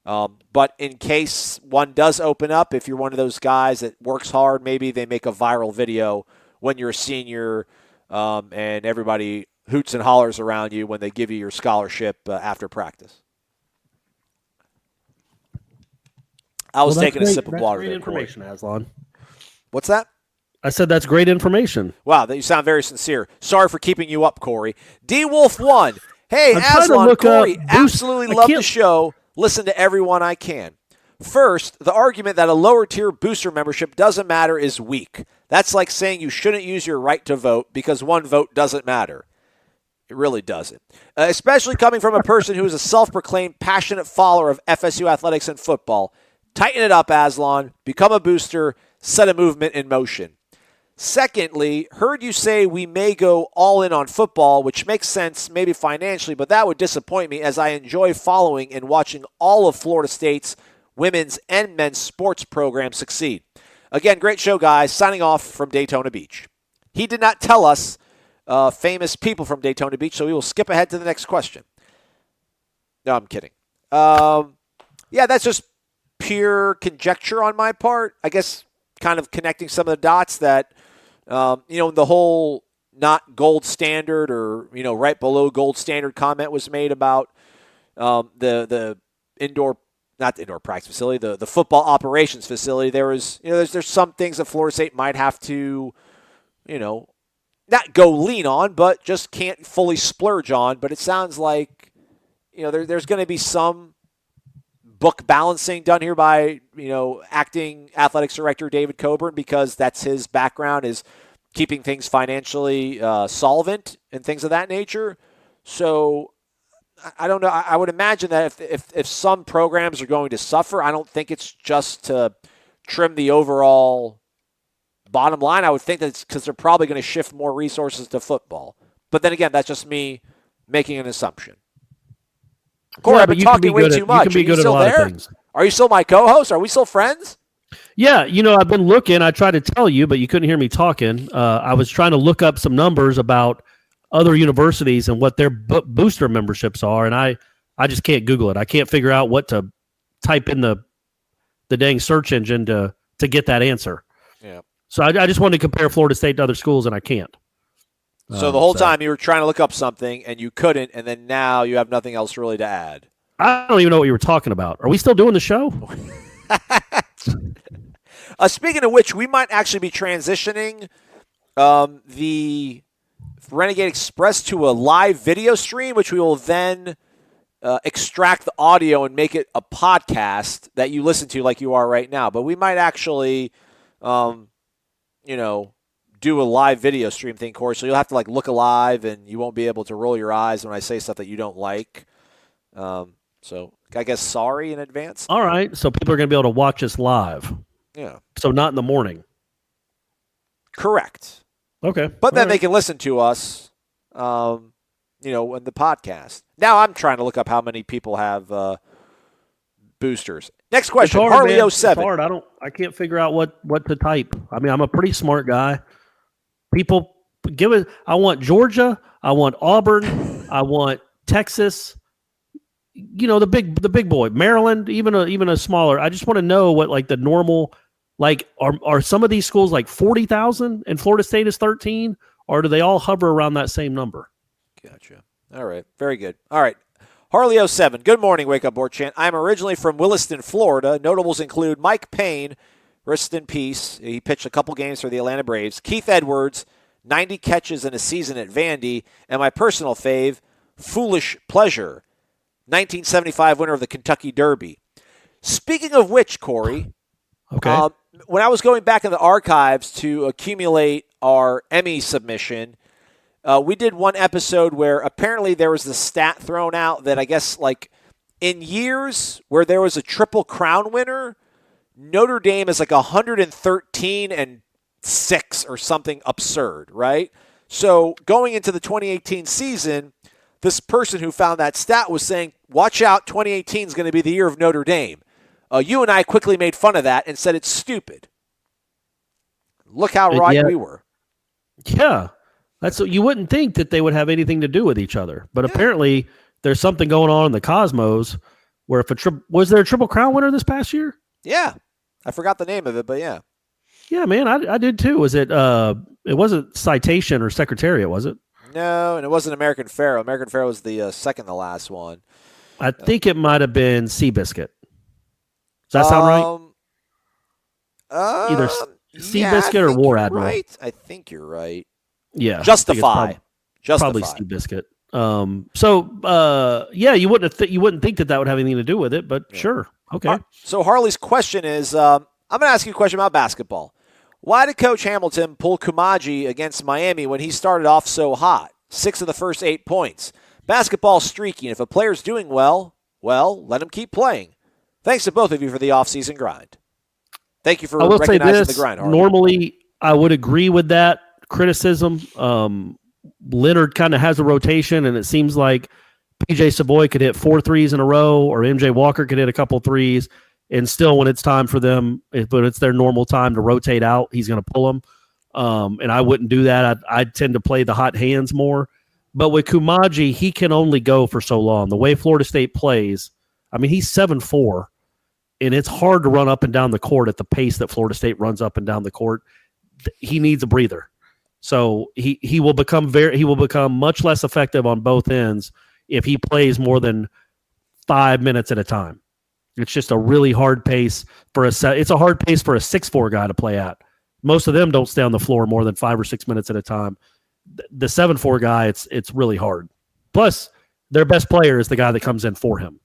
But in case one does open up, if you're one of those guys that works hard, maybe they make a viral video when you're a senior and everybody hoots and hollers around you when they give you your scholarship after practice. I was taking a sip of water. Great information, Aslan. What's that? I said that's great information. Wow, that you sound very sincere. Sorry for keeping you up, Corey. D Wolf 1. Hey, I'm Aslan, Corey, absolutely love the show. Listen to everyone I can. First, the argument that a lower-tier booster membership doesn't matter is weak. That's like saying you shouldn't use your right to vote because one vote doesn't matter. It really doesn't. Especially coming from a person who is a self-proclaimed passionate follower of FSU athletics and football. Tighten it up, Aslan. Become a booster. Set a movement in motion. Secondly, heard you say we may go all in on football, which makes sense maybe financially, but that would disappoint me as I enjoy following and watching all of Florida State's women's and men's sports programs succeed. Again, great show, guys. Signing off from Daytona Beach. He did not tell us famous people from Daytona Beach, so we will skip ahead to the next question. No, I'm kidding. Yeah, that's just pure conjecture on my part. I guess kind of connecting some of the dots that, the whole not gold standard or, right below gold standard comment was made about the indoor, not the indoor practice facility, the football operations facility. There was, there's some things that Florida State might have to, not go lean on, but just can't fully splurge on. But it sounds like, there's going to be some book balancing done here by, acting athletics director David Coburn, because that's his background, is keeping things financially solvent and things of that nature. So I don't know. I would imagine that if some programs are going to suffer, I don't think it's just to trim the overall bottom line. I would think that it's because they're probably going to shift more resources to football. But then again, that's just me making an assumption. Corey, I've been talking way too much. Are you still there? Are you still my co-host? Are we still friends? Yeah, I've been looking. I tried to tell you, but you couldn't hear me talking. I was trying to look up some numbers about other universities and what their booster memberships are, and I just can't Google it. I can't figure out what to type in the dang search engine to get that answer. Yeah. So I just wanted to compare Florida State to other schools, and I can't. So the whole time you were trying to look up something and you couldn't, and then now you have nothing else really to add. I don't even know what you were talking about. Are we still doing the show? Speaking of which, we might actually be transitioning the Renegade Express to a live video stream, which we will then extract the audio and make it a podcast that you listen to like you are right now. But we might actually, do a live video stream thing, Corey. So you'll have to look alive, and you won't be able to roll your eyes when I say stuff that you don't like. So I guess sorry in advance. All right. So people are going to be able to watch us live. Yeah. So not in the morning. Correct. Okay. But then they can listen to us, in the podcast. Now I'm trying to look up how many people have boosters. Next question, It's hard, Harley man. 07. It's hard. I can't figure out what to type. I mean, I'm a pretty smart guy. People give it. I want Georgia. I want Auburn. I want Texas. The big boy, Maryland, even a smaller. I just want to know what like the normal, like are some of these schools like 40,000 and Florida State is 13, or do they all hover around that same number? Gotcha. All right, very good. All right, Harley 07. Good morning, Wake Up Board Chant. I'm originally from Williston, Florida. Notables include Mike Payne, rest in peace. He pitched a couple games for the Atlanta Braves. Keith Edwards, 90 catches in a season at Vandy, and my personal fave, Foolish Pleasure, 1975 winner of the Kentucky Derby. Speaking of which, Corey, okay. When I was going back in the archives to accumulate our Emmy submission, we did one episode where apparently there was the stat thrown out that I guess like in years where there was a Triple Crown winner, Notre Dame is like 113-6 or something absurd, right? So going into the 2018 season, this person who found that stat was saying, watch out, 2018 is going to be the year of Notre Dame. You and I quickly made fun of that and said it's stupid. Look how right we were. Yeah. You wouldn't think that they would have anything to do with each other. But apparently there's something going on in the cosmos where was there a Triple Crown winner this past year? Yeah. I forgot the name of it, but yeah. Yeah, man, I did too. Was it wasn't Citation or Secretariat, was it? No, and it wasn't American Pharaoh. American Pharaoh was the second to last one. I think it might have been Seabiscuit. Does that sound right? Either Seabiscuit or War Admiral. Right? I think you're right. Yeah. Justify. Probably Seabiscuit. You wouldn't think that would have anything to do with it, but sure. Okay. So Harley's question is, I'm going to ask you a question about basketball. Why did Coach Hamilton pull Kumaji against Miami when he started off so hot? 6 of the first 8 points. Basketball's streaky, and if a player's doing well, let him keep playing. Thanks to both of you for the off-season grind. Thank you for recognizing the grind, Harley. Normally, I would agree with that criticism. Leonard kind of has a rotation, and it seems like PJ Savoy could hit 4 threes in a row, or MJ Walker could hit a couple threes. And still, when it's time for them, but it's their normal time to rotate out, he's going to pull them. And I wouldn't do that. I'd tend to play the hot hands more. But with Kumaji, he can only go for so long. The way Florida State plays, I mean, he's 7'4", and it's hard to run up and down the court at the pace that Florida State runs up and down the court. He needs a breather. So he will become much less effective on both ends if he plays more than 5 minutes at a time. It's just a really hard pace it's a hard pace for a 6'4" guy to play at. Most of them don't stay on the floor more than 5 or 6 minutes at a time. The 7'4" guy, it's really hard. Plus, their best player is the guy that comes in for him.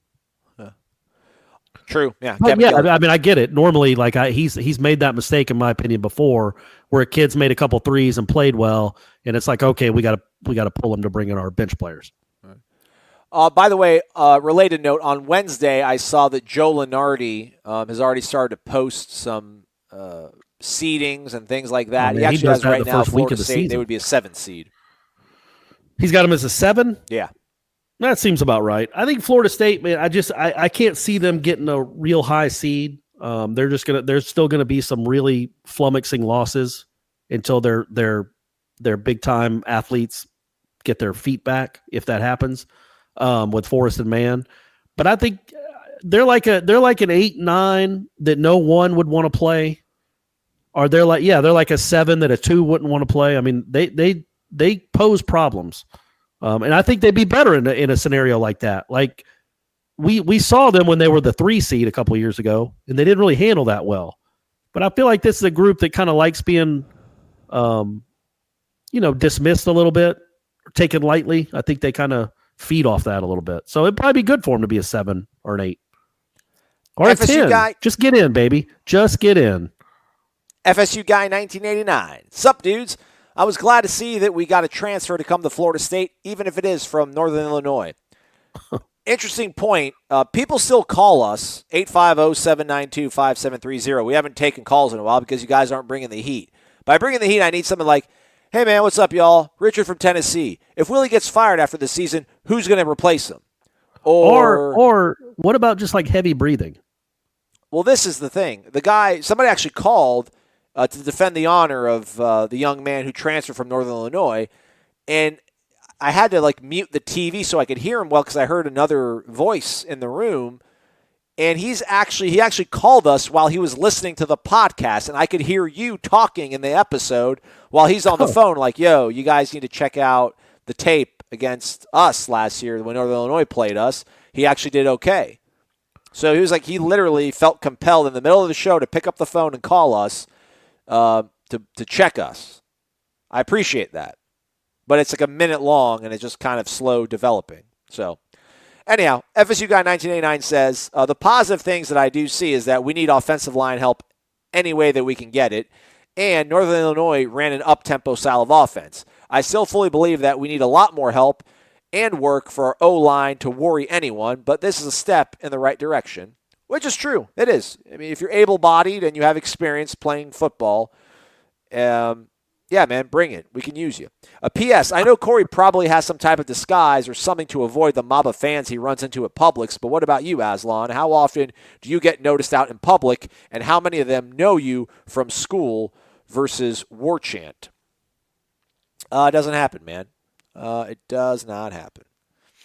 True. Yeah. I mean, I get it. Normally, like he's made that mistake in my opinion before, where a kid's made a couple threes and played well, and it's like, okay, we got to pull him to bring in our bench players. By the way, related note, on Wednesday, I saw that Joe Lunardi has already started to post some seedings and things like that. Oh, he actually has right now Florida State. They would be a 7th seed. He's got him as a 7? Yeah. That seems about right. I think Florida State, man, I can't see them getting a real high seed. There's still gonna be some really flummoxing losses until their big time athletes get their feet back, if that happens. With Forrest and Mann, but I think they're like an 8-9 that no one would want to play, or they're like a 7 that a 2 wouldn't want to play. I mean, they pose problems, and I think they'd be better in a scenario like that. Like we saw them when they were the 3 seed a couple of years ago, and they didn't really handle that well. But I feel like this is a group that kind of likes being, dismissed a little bit, or taken lightly. I think they kind of feed off that a little bit. So it'd probably be good for him to be a 7 or an 8. Or a 10. Guy, just get in, baby. Just get in. FSU guy 1989. Sup, dudes? I was glad to see that we got a transfer to come to Florida State, even if it is from Northern Illinois. Interesting point. People still call us, 850-792-5730. We haven't taken calls in a while because you guys aren't bringing the heat. By bringing the heat, I need something like, hey, man, what's up, y'all? Richard from Tennessee. If Willie gets fired after the season, who's going to replace him? Or what about just like heavy breathing? Well, this is the thing. Somebody actually called to defend the honor of the young man who transferred from Northern Illinois, and I had to mute the TV so I could hear him well because I heard another voice in the room. And he actually called us while he was listening to the podcast, and I could hear you talking in the episode while he's on the phone, like, "Yo, you guys need to check out the tape against us last year when Northern Illinois played us. He actually did okay." So he literally felt compelled in the middle of the show to pick up the phone and call us to check us. I appreciate that. But it's a minute long, and it's just kind of slow developing. So, anyhow, FSU Guy 1989 says, the positive things that I do see is that we need offensive line help any way that we can get it, and Northern Illinois ran an up-tempo style of offense. I still fully believe that we need a lot more help and work for our O-line to worry anyone, but this is a step in the right direction, which is true. It is. I mean, if you're able-bodied and you have experience playing football, yeah, man, bring it. We can use you. P.S. I know Corey probably has some type of disguise or something to avoid the mob of fans he runs into at Publix, but what about you, Aslan? How often do you get noticed out in public, and how many of them know you from school versus War Chant? It doesn't happen, man. It does not happen.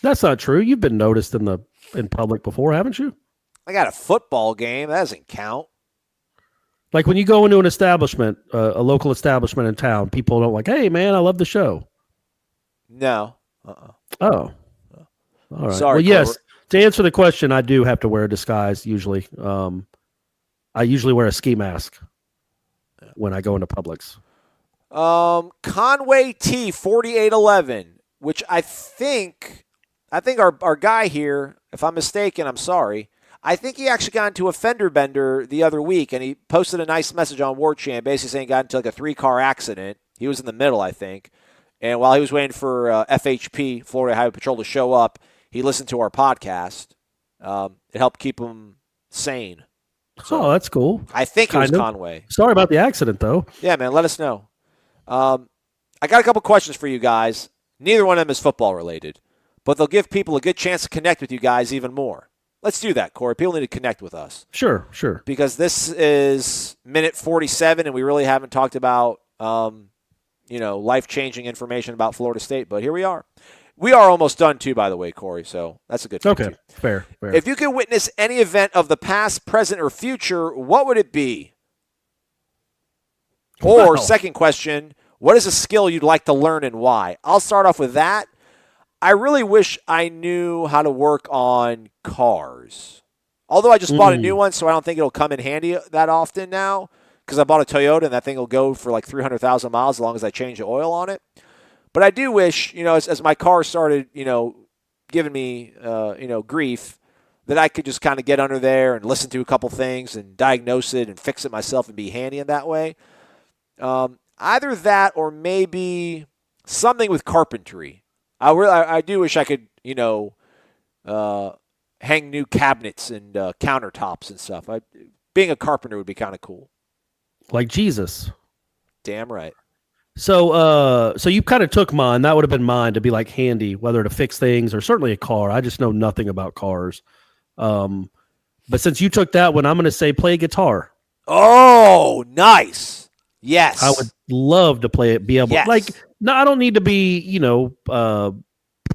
That's not true. You've been noticed in public before, haven't you? I got a football game. That doesn't count. Like when you go into an establishment, a local establishment in town, people don't hey, man, I love the show. No. Oh. All right. Sorry, well, yes, to answer the question, I do have to wear a disguise usually. I usually wear a ski mask when I go into Publix. Conway T 4811, which I think our guy here, if I'm mistaken, I'm sorry. I think he actually got into a fender bender the other week, and he posted a nice message on War Chant, basically saying he got into a 3-car accident. He was in the middle, I think. And while he was waiting for FHP, Florida Highway Patrol, to show up, he listened to our podcast. It helped keep him sane. So that's cool. I think it was Conway. Sorry about the accident, though. Yeah, man, let us know. I got a couple questions for you guys. Neither one of them is football related, but they'll give people a good chance to connect with you guys even more. Let's do that, Corey. People need to connect with us. Sure. Because this is minute 47, and we really haven't talked about, life-changing information about Florida State. But here we are. We are almost done, too, by the way, Corey. So that's a good thing, okay. Too. Fair. If you could witness any event of the past, present, or future, what would it be? Or, second question, what is a skill you'd like to learn and why? I'll start off with that. I really wish I knew how to work on cars. Although I just bought a new one, so I don't think it'll come in handy that often now because I bought a Toyota, and that thing will go for 300,000 miles as long as I change the oil on it. But I do wish, as my car started, giving me, grief, that I could just kind of get under there and listen to a couple things and diagnose it and fix it myself and be handy in that way. Either that or maybe something with carpentry. I do wish I could, hang new cabinets and countertops and stuff. Being a carpenter would be kind of cool. Like Jesus. Damn right. So you kind of took mine. That would have been mine to be handy, whether to fix things or certainly a car. I just know nothing about cars. But since you took that one, I'm going to say play guitar. Oh, nice. Yes. I would love to play it. Be able no, I don't need to be,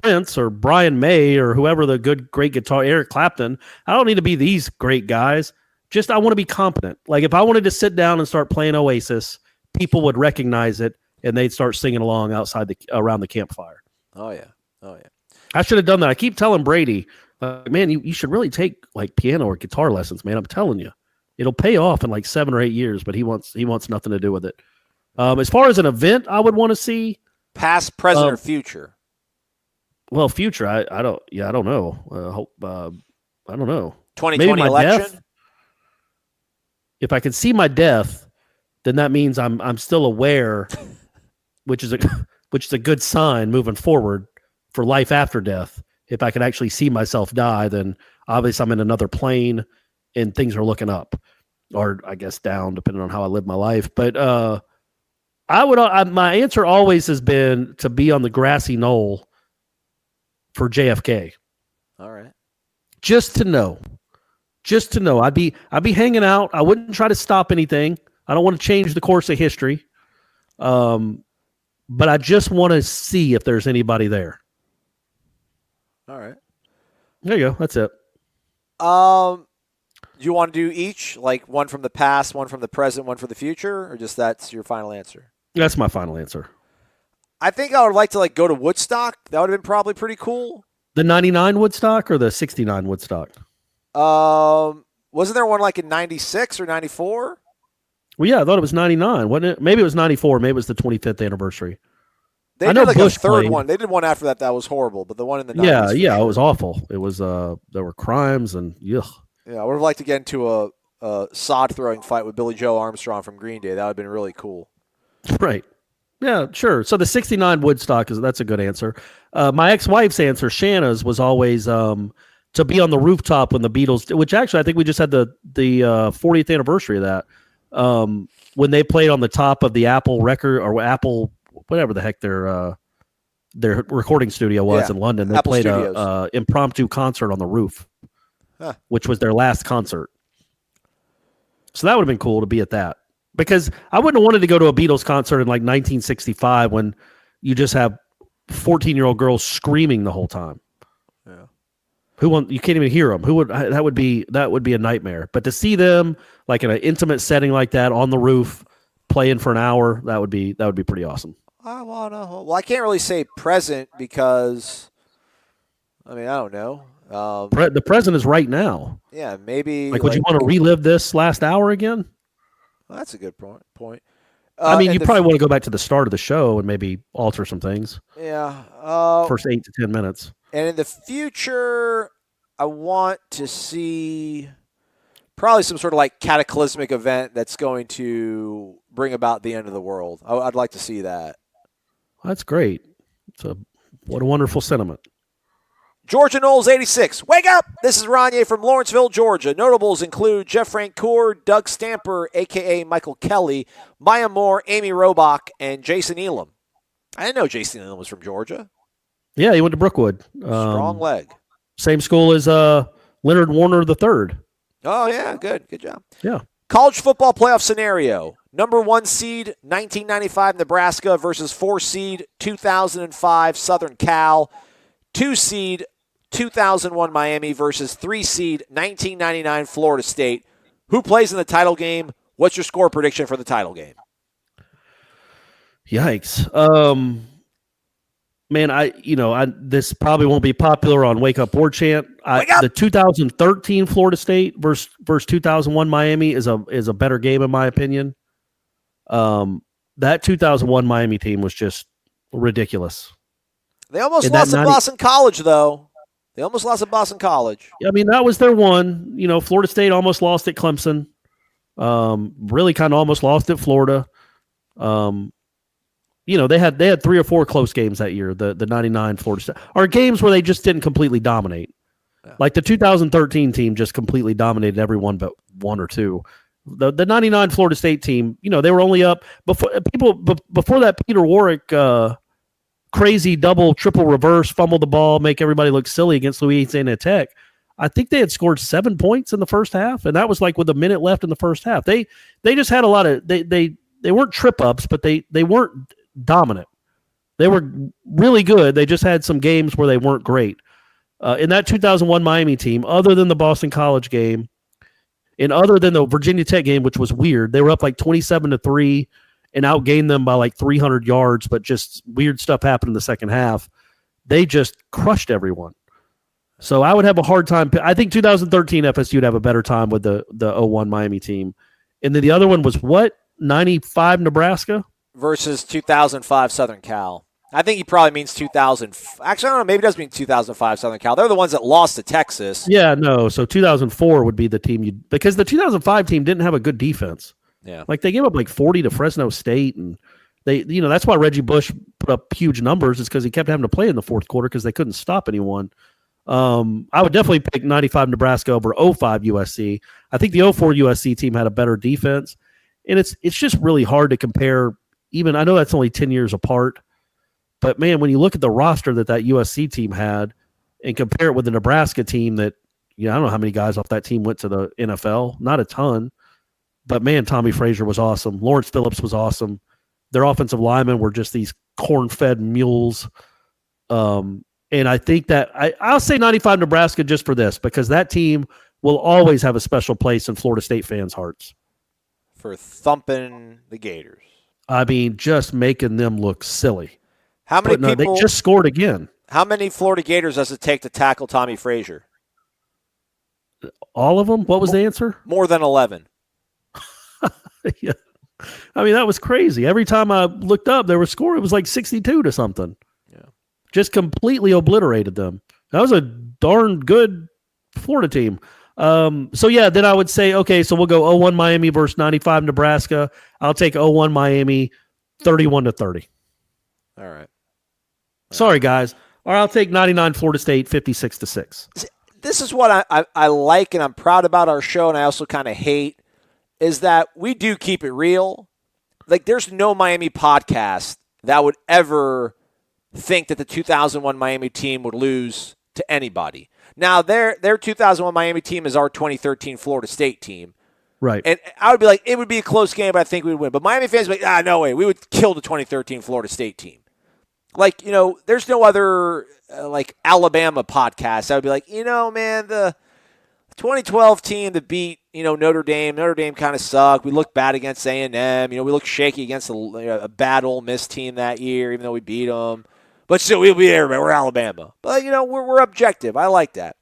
Prince or Brian May or whoever the great guitar, Eric Clapton. I don't need to be these great guys. Just I want to be competent. If I wanted to sit down and start playing Oasis, people would recognize it and they'd start singing along around the campfire. Oh yeah. I should have done that. I keep telling Brady, man, you should really take piano or guitar lessons, man. I'm telling you, it'll pay off in 7 or 8 years. But he wants nothing to do with it. As far as an event, I would want to see past, present, or future. Well, future, I don't know. I don't know. 2020 election. Death. If I can see my death, then that means I'm still aware, which is a good sign moving forward for life after death. If I can actually see myself die, then obviously I'm in another plane and things are looking up, or I guess down, depending on how I live my life. But my answer always has been to be on the grassy knoll for JFK. All right. Just to know Just to know, I'd be hanging out. I wouldn't try to stop anything. I don't want to change the course of history. But I just want to see if there's anybody there. All right. There you go. That's it. Do you want to do each, like one from the past, one from the present, one for the future, or just that's your final answer? That's my final answer. I think I would like to go to Woodstock. That would have been probably pretty cool. The 99 Woodstock or the 69 Woodstock? Wasn't there one in 96 or 94? Well, yeah, I thought it was 99, wasn't it? Maybe it was 94. Maybe it was the 25th anniversry. They did a third one. They did one after that was horrible, but the one in the 90s. Yeah, it was awful. It was there were crimes and Yeah, I would have liked to get into a sod throwing fight with Billy Joe Armstrong from Green Day. That would have been really cool. Right. Yeah, sure. So the 69 Woodstock that's a good answer. My ex-wife's answer, Shanna's, was always to be on the rooftop when the Beatles, which actually I think we just had the 40th anniversary of that. When they played on the top of the Apple record or Apple, whatever the heck their recording studio was in London, they Apple played a impromptu concert on the roof, which was their last concert. So that would have been cool to be at that, because I wouldn't have wanted to go to a Beatles concert in 1965 when you just have 14-year-old girls screaming the whole time. Yeah. You can't even hear them. That would be a nightmare. But to see them in an intimate setting like that on the roof, playing for an hour, that would be pretty awesome. Well, I can't really say present because, I don't know. The present is right now. Yeah, maybe. Would you want to relive this last hour again? Well, that's a good point. You probably want to go back to the start of the show and maybe alter some things. Yeah. First 8 to 10 minutes. And in the future, I want to see probably some sort of cataclysmic event that's going to bring about the end of the world. I'd like to see that. That's great. What a wonderful sentiment. Georgia Knowles 86. Wake up! This is Ranye from Lawrenceville, Georgia. Notables include Jeff Francoeur, Doug Stamper, a.k.a. Michael Kelly, Maya Moore, Amy Robach, and Jason Elam. I didn't know Jason Elam was from Georgia. Yeah, he went to Brookwood. Strong leg. Same school as Leonard Warner III. Oh, yeah, good job. Yeah. College football playoff scenario. Number 1 seed, 1995 Nebraska versus 4 seed, 2005 Southern Cal. 2 seed, 2001 Miami versus 3 seed, 1999 Florida State. Who plays in the title game? What's your score prediction for the title game? Yikes. Man, this probably won't be popular on Wake Up War Chant. The 2013 Florida State versus 2001 Miami is a better game in my opinion. That 2001 Miami team was just ridiculous. They almost lost at Boston College, though. They almost lost at Boston College. I mean, that was their one. Florida State almost lost at Clemson. Really kind of almost lost at Florida. They had 3 or 4 close games that year, the 99 Florida State. Or games where they just didn't completely dominate. Yeah. The 2013 team just completely dominated everyone but 1 or 2. The 99 Florida State team, they were only up before that Peter Warwick crazy double, triple reverse, fumble the ball, make everybody look silly against Louisiana Tech. I think they had scored 7 points in the first half, and that was with a minute left in the first half. They just had a lot of they weren't trip ups, but they weren't dominant. They were really good. They just had some games where they weren't great. In that 2001 Miami team, other than the Boston College game, and other than the Virginia Tech game, which was weird, they were up 27-3 and outgained them by 300 yards, but just weird stuff happened in the second half. They just crushed everyone. So I would have a hard time. I think 2013 FSU would have a better time with the 01 Miami team. And then the other one was what? 95 Nebraska? Versus 2005 Southern Cal. I think he probably means 2000. Actually, I don't know. Maybe it does mean 2005 Southern Cal. They're the ones that lost to Texas. Yeah, no. So 2004 would be the team because the 2005 team didn't have a good defense. Yeah. They gave up 40 to Fresno State, and they, that's why Reggie Bush put up huge numbers, is because he kept having to play in the fourth quarter because they couldn't stop anyone. I would definitely pick 95 Nebraska over 05 USC. I think the 04 USC team had a better defense, and it's just really hard to compare. Even I know that's only 10 years apart, but man, when you look at the roster that USC team had and compare it with the Nebraska team that I don't know how many guys off that team went to the NFL. Not a ton. But, man, Tommie Frazier was awesome. Lawrence Phillips was awesome. Their offensive linemen were just these corn-fed mules. And I think that I'll say 95 Nebraska just for this, because that team will always have a special place in Florida State fans' hearts. For thumping the Gators. I mean, just making them look silly. How many people? They just scored again. How many Florida Gators does it take to tackle Tommie Frazier? All of them? What was the answer? More than 11. Yeah. I mean, that was crazy. Every time I looked up, there was score. It was like 62 to something. Yeah. Just completely obliterated them. That was a darn good Florida team. So, yeah, then I would say, okay, so we'll go 0-1 Miami versus 95 Nebraska. I'll take 0-1 Miami, 31-30. All right. Sorry, guys. Or I'll take 99 Florida State, 56-6. This is what I like and I'm proud about our show, and I also kind of hate, is that we do keep it real. Like, there's no Miami podcast that would ever think that the 2001 Miami team would lose to anybody. Now, their 2001 Miami team is our 2013 Florida State team. Right. And I would be like, it would be a close game, but I think we'd win. But Miami fans would be like, no way, we would kill the 2013 Florida State team. Like, there's no other, Alabama podcast. I would be like, man, the 2012 team that beat, Notre Dame kind of sucked. We looked bad against A&M. We looked shaky against a bad Ole Miss team that year, even though we beat them. But still, we'll be there, man. We're Alabama. But, we're objective. I like that.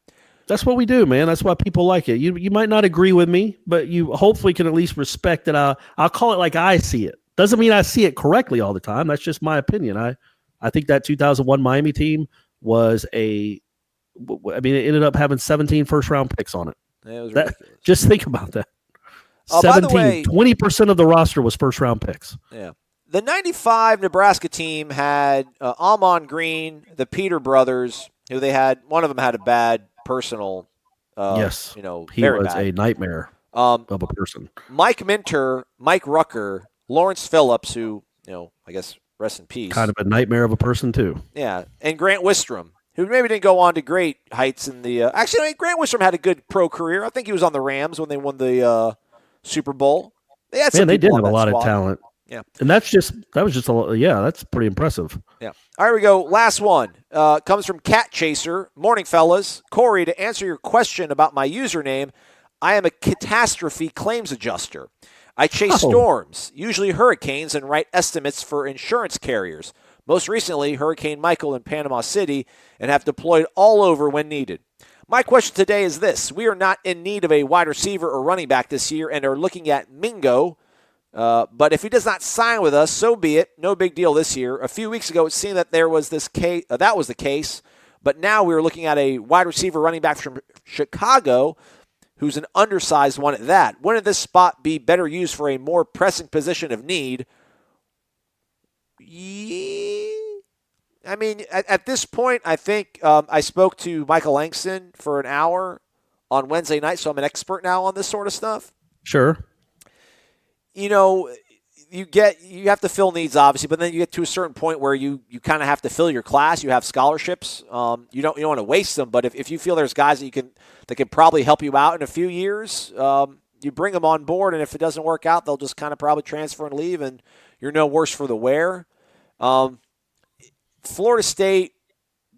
That's what we do, man. That's why people like it. You might not agree with me, but you hopefully can at least respect that. I'll call it like I see it. Doesn't mean I see it correctly all the time. That's just my opinion. I think that 2001 Miami team it ended up having 17 first-round picks on it. Yeah, it was ridiculous. Just think about that. By the way, 20% of the roster was first-round picks. Yeah. The 95 Nebraska team had Amon Green, the Peter brothers, who one of them had a bad personal, yes, he very was bad. A nightmare of a person. Mike Minter, Mike Rucker, Lawrence Phillips, who, I guess, rest in peace. Kind of a nightmare of a person, too. Yeah, and Grant Wistrom, who maybe didn't go on to great heights in the actually, Grant Wistrom had a good pro career. I think he was on the Rams when they won the Super Bowl. They did have a lot of talent. Yeah, and that's pretty impressive. Yeah. All right, we go. Last one comes from Cat Chaser. Morning, fellas. Corey, to answer your question about my username, I am a catastrophe claims adjuster. I chase storms, usually hurricanes, and write estimates for insurance carriers. Most recently, Hurricane Michael in Panama City, and have deployed all over when needed. My question today is this. We are not in need of a wide receiver or running back this year and are looking at Mingo. But if he does not sign with us, so be it. No big deal this year. A few weeks ago, it seemed that that was the case. But now we're looking at a wide receiver running back from Chicago who's an undersized one at that. Wouldn't this spot be better used for a more pressing position of need? I mean, at this point, I think I spoke to Michael Langston for an hour on Wednesday night, so I'm an expert now on this sort of stuff. Sure. You have to fill needs, obviously, but then you get to a certain point where you kind of have to fill your class. You have scholarships. You don't want to waste them, but if you feel there's guys that can probably help you out in a few years, you bring them on board, and if it doesn't work out, they'll just kind of probably transfer and leave, and you're no worse for the wear. Florida State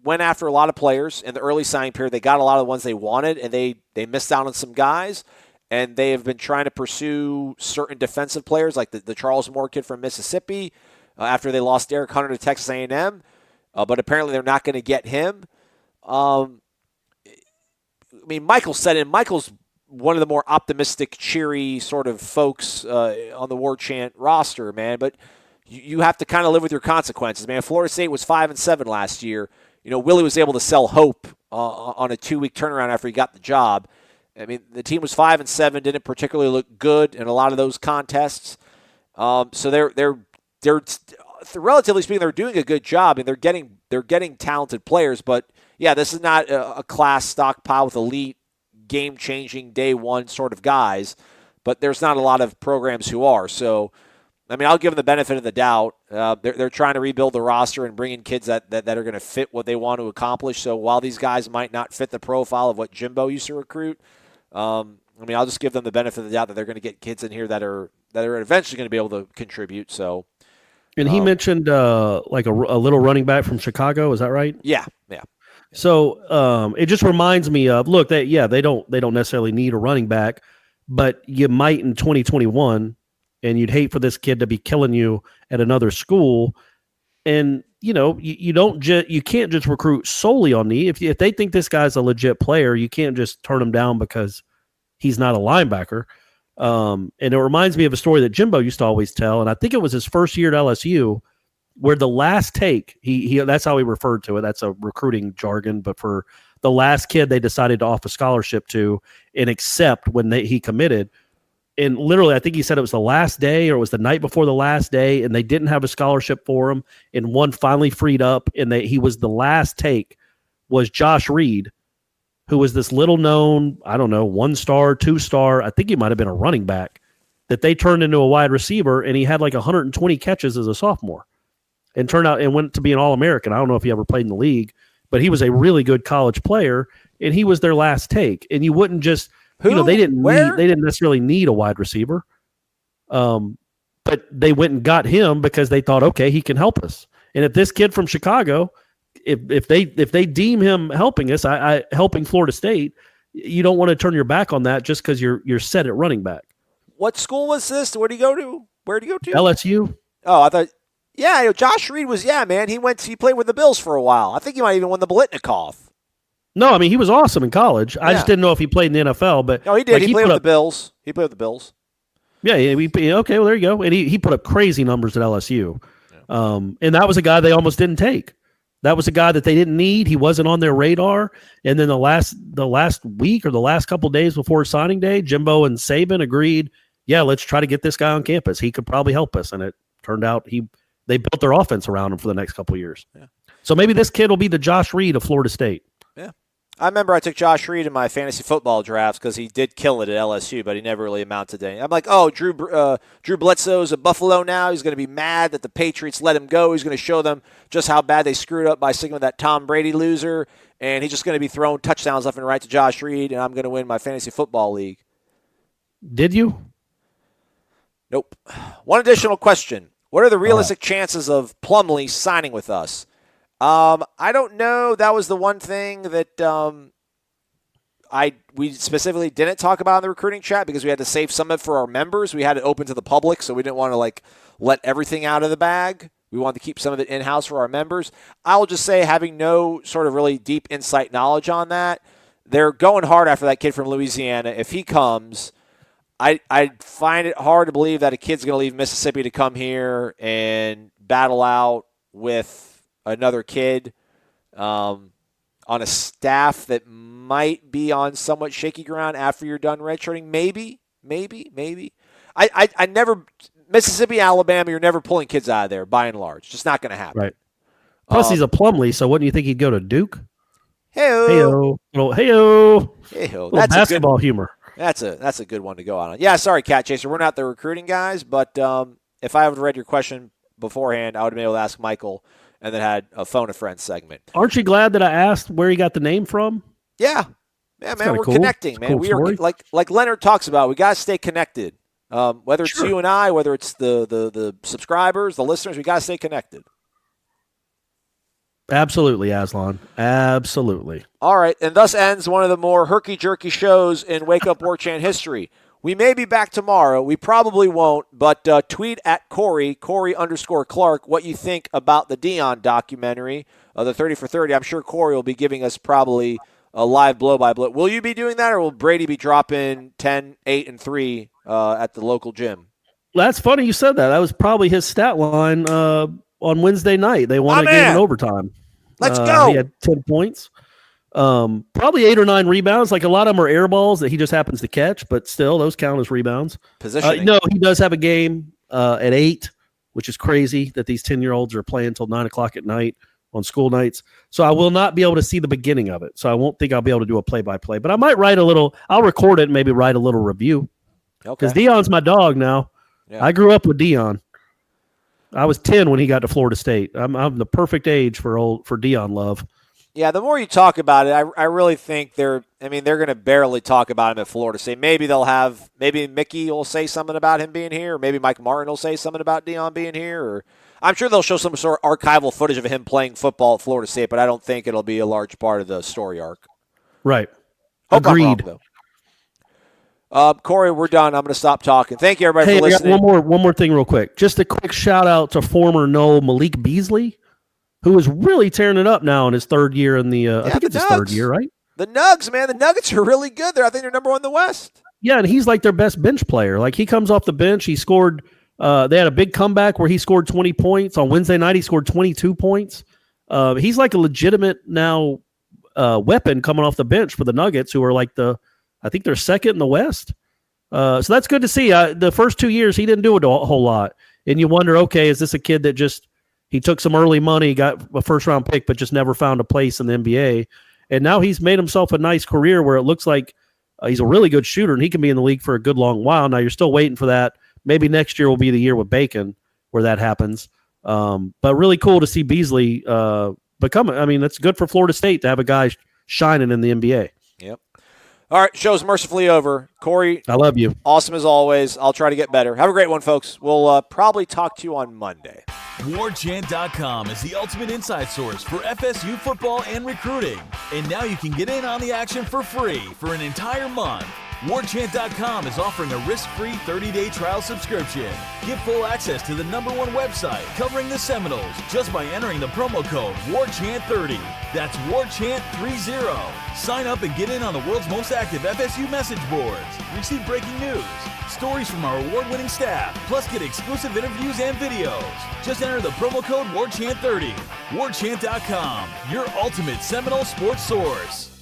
went after a lot of players in the early signing period. They got a lot of the ones they wanted, and they missed out on some guys. And they have been trying to pursue certain defensive players, like the Charles Moore kid from Mississippi, after they lost Derek Hunter to Texas A&M. But apparently they're not going to get him. Michael said it. Michael's one of the more optimistic, cheery sort of folks on the War Chant roster, man. But you have to kind of live with your consequences, man. Florida State was 5-7 last year. Willie was able to sell hope on a 2-week turnaround after he got the job. I mean, the team was 5-7, didn't particularly look good in a lot of those contests. So they're relatively speaking, they're doing a good job, and they're getting talented players. But yeah, this is not a class stockpile with elite, game-changing day one sort of guys. But there's not a lot of programs who are. So I mean, I'll give them the benefit of the doubt. They're trying to rebuild the roster and bring in kids that are going to fit what they want to accomplish. So while these guys might not fit the profile of what Jimbo used to recruit, I mean, I'll just give them the benefit of the doubt that they're going to get kids in here that are eventually going to be able to contribute. So, and he mentioned like a little running back from Chicago. Is that right? Yeah. So it just reminds me of they don't necessarily need a running back, but you might in 2021. And you'd hate for this kid to be killing you at another school. And, you can't just recruit solely on need. If they think this guy's a legit player, you can't just turn him down because he's not a linebacker. And it reminds me of a story that Jimbo used to always tell. And I think it was his first year at LSU where the last take, he that's how he referred to it. That's a recruiting jargon. But for the last kid they decided to offer scholarship to and accept when he committed, and literally, I think he said it was the last day or it was the night before the last day, and they didn't have a scholarship for him, and one finally freed up, and he was the last take was Josh Reed, who was this little-known, I don't know, 1-star, 2-star, I think he might have been a running back, that they turned into a wide receiver, and he had like 120 catches as a sophomore and turned out and went to be an All-American. I don't know if he ever played in the league, but he was a really good college player, and he was their last take. And you wouldn't just – they didn't necessarily need a wide receiver, but they went and got him because they thought, okay, he can help us. And if this kid from Chicago, if they deem him helping us, helping Florida State, you don't want to turn your back on that just because you're set at running back. What school was this? Where'd he go to? LSU. Oh, I thought, yeah, Josh Reed was, man. He played with the Bills for a while. I think he might even won the Blitnikoff. No, I mean, he was awesome in college. I just didn't know if he played in the NFL. But no, he did. He played with the Bills. Yeah, okay, well, there you go. And he put up crazy numbers at LSU. Yeah. And that was a guy they almost didn't take. That was a guy that they didn't need. He wasn't on their radar. And then the last week or the last couple of days before signing day, Jimbo and Saban agreed, yeah, let's try to get this guy on campus. He could probably help us. And it turned out they built their offense around him for the next couple of years. Yeah. So maybe this kid will be the Josh Reed of Florida State. Yeah. I remember I took Josh Reed in my fantasy football drafts because he did kill it at LSU, but he never really amounted to anything. I'm like, Drew Bledsoe's a Buffalo now. He's going to be mad that the Patriots let him go. He's going to show them just how bad they screwed up by sticking with that Tom Brady loser, and he's just going to be throwing touchdowns left and right to Josh Reed, and I'm going to win my fantasy football league. Did you? Nope. One additional question. What are the realistic chances of Plumlee signing with us? I don't know. That was the one thing that we specifically didn't talk about in the recruiting chat because we had to save some of it for our members. We had it open to the public, so we didn't want to let everything out of the bag. We wanted to keep some of it in-house for our members. I'll just say, having no sort of really deep insight knowledge on that, they're going hard after that kid from Louisiana. If he comes, I find it hard to believe that a kid's going to leave Mississippi to come here and battle out with another kid on a staff that might be on somewhat shaky ground after you're done redshirting. Maybe. I never – Mississippi, Alabama, you're never pulling kids out of there by and large. Just not going to happen. Right. Plus, he's a Plumlee, so wouldn't you think he'd go to Duke? Hey-o. Hey-o. That's basketball humor. That's a good one to go on. Yeah, sorry, Cat Chaser. We're not the recruiting guys, but if I would have read your question beforehand, I would have been able to ask Michael – and then had a phone a friend segment. Aren't you glad that I asked where he got the name from? Yeah, man, we're connecting, man. We are like Leonard talks about. We got to stay connected. Whether it's you and I, whether it's the subscribers, the listeners, we got to stay connected. Absolutely, Aslan. Absolutely. All right, and thus ends one of the more herky-jerky shows in Wake Up War Chant history. We may be back tomorrow. We probably won't, but tweet at Corey_Clark, what you think about the Dion documentary, the 30 for 30. I'm sure Corey will be giving us probably a live blow-by-blow. Will you be doing that, or will Brady be dropping 10, 8, and 3 at the local gym? That's funny you said that. That was probably his stat line on Wednesday night. They won a game in overtime. Let's go. He had 10 points. Probably 8 or 9 rebounds. Like a lot of them are air balls that he just happens to catch, but still those count as rebounds. Positioning. No, he does have a game at 8, which is crazy that these 10-year-olds are playing until 9 o'clock at night on school nights. So I will not be able to see the beginning of it. So I won't think I'll be able to do a play-by-play, but I might write I'll record it and maybe write a little review. Because Dion's my dog now. Yeah. I grew up with Dion. I was 10 when he got to Florida State. I'm the perfect age for Deion Love. Yeah, the more you talk about it, I really think they're going to barely talk about him at Florida State. Maybe Mickey will say something about him being here, or maybe Mike Martin will say something about Deion being here, or I'm sure they'll show some sort of archival footage of him playing football at Florida State, but I don't think it'll be a large part of the story arc. Right. Hope Agreed. I'm wrong, though. Corey, we're done. I'm going to stop talking. Thank you, everybody, for listening. I got one more thing real quick. Just a quick shout-out to former Noel Malik Beasley, who is really tearing it up now in his third year in the I think it's his third year, right? The Nugs, man. The Nuggets are really good there. I think they're number 1 in the West. Yeah, and he's like their best bench player. Like, he comes off the bench. He scored they had a big comeback where he scored 20 points. On Wednesday night, he scored 22 points. He's like a legitimate now weapon coming off the bench for the Nuggets, who are like I think they're second in the West. So that's good to see. The first 2 years, he didn't do it a whole lot. And you wonder, okay, is this a kid that he took some early money, got a first-round pick, but just never found a place in the NBA? And now he's made himself a nice career where it looks like he's a really good shooter, and he can be in the league for a good long while. Now, you're still waiting for that. Maybe next year will be the year with Bacon where that happens. But really cool to see Beasley become – that's good for Florida State to have a guy shining in the NBA. Yep. All right, show's mercifully over. Corey, I love you. Awesome as always. I'll try to get better. Have a great one, folks. We'll probably talk to you on Monday. WarChant.com is the ultimate inside source for FSU football and recruiting. And now you can get in on the action for free for an entire month. WarChant.com is offering a risk-free 30-day trial subscription. Get full access to the #1 website covering the Seminoles just by entering the promo code WarChant30. That's WarChant30. Sign up and get in on the world's most active FSU message boards. Receive breaking news, stories from our award-winning staff, plus get exclusive interviews and videos. Just enter the promo code WarChant30. WarChant.com, your ultimate Seminole sports source.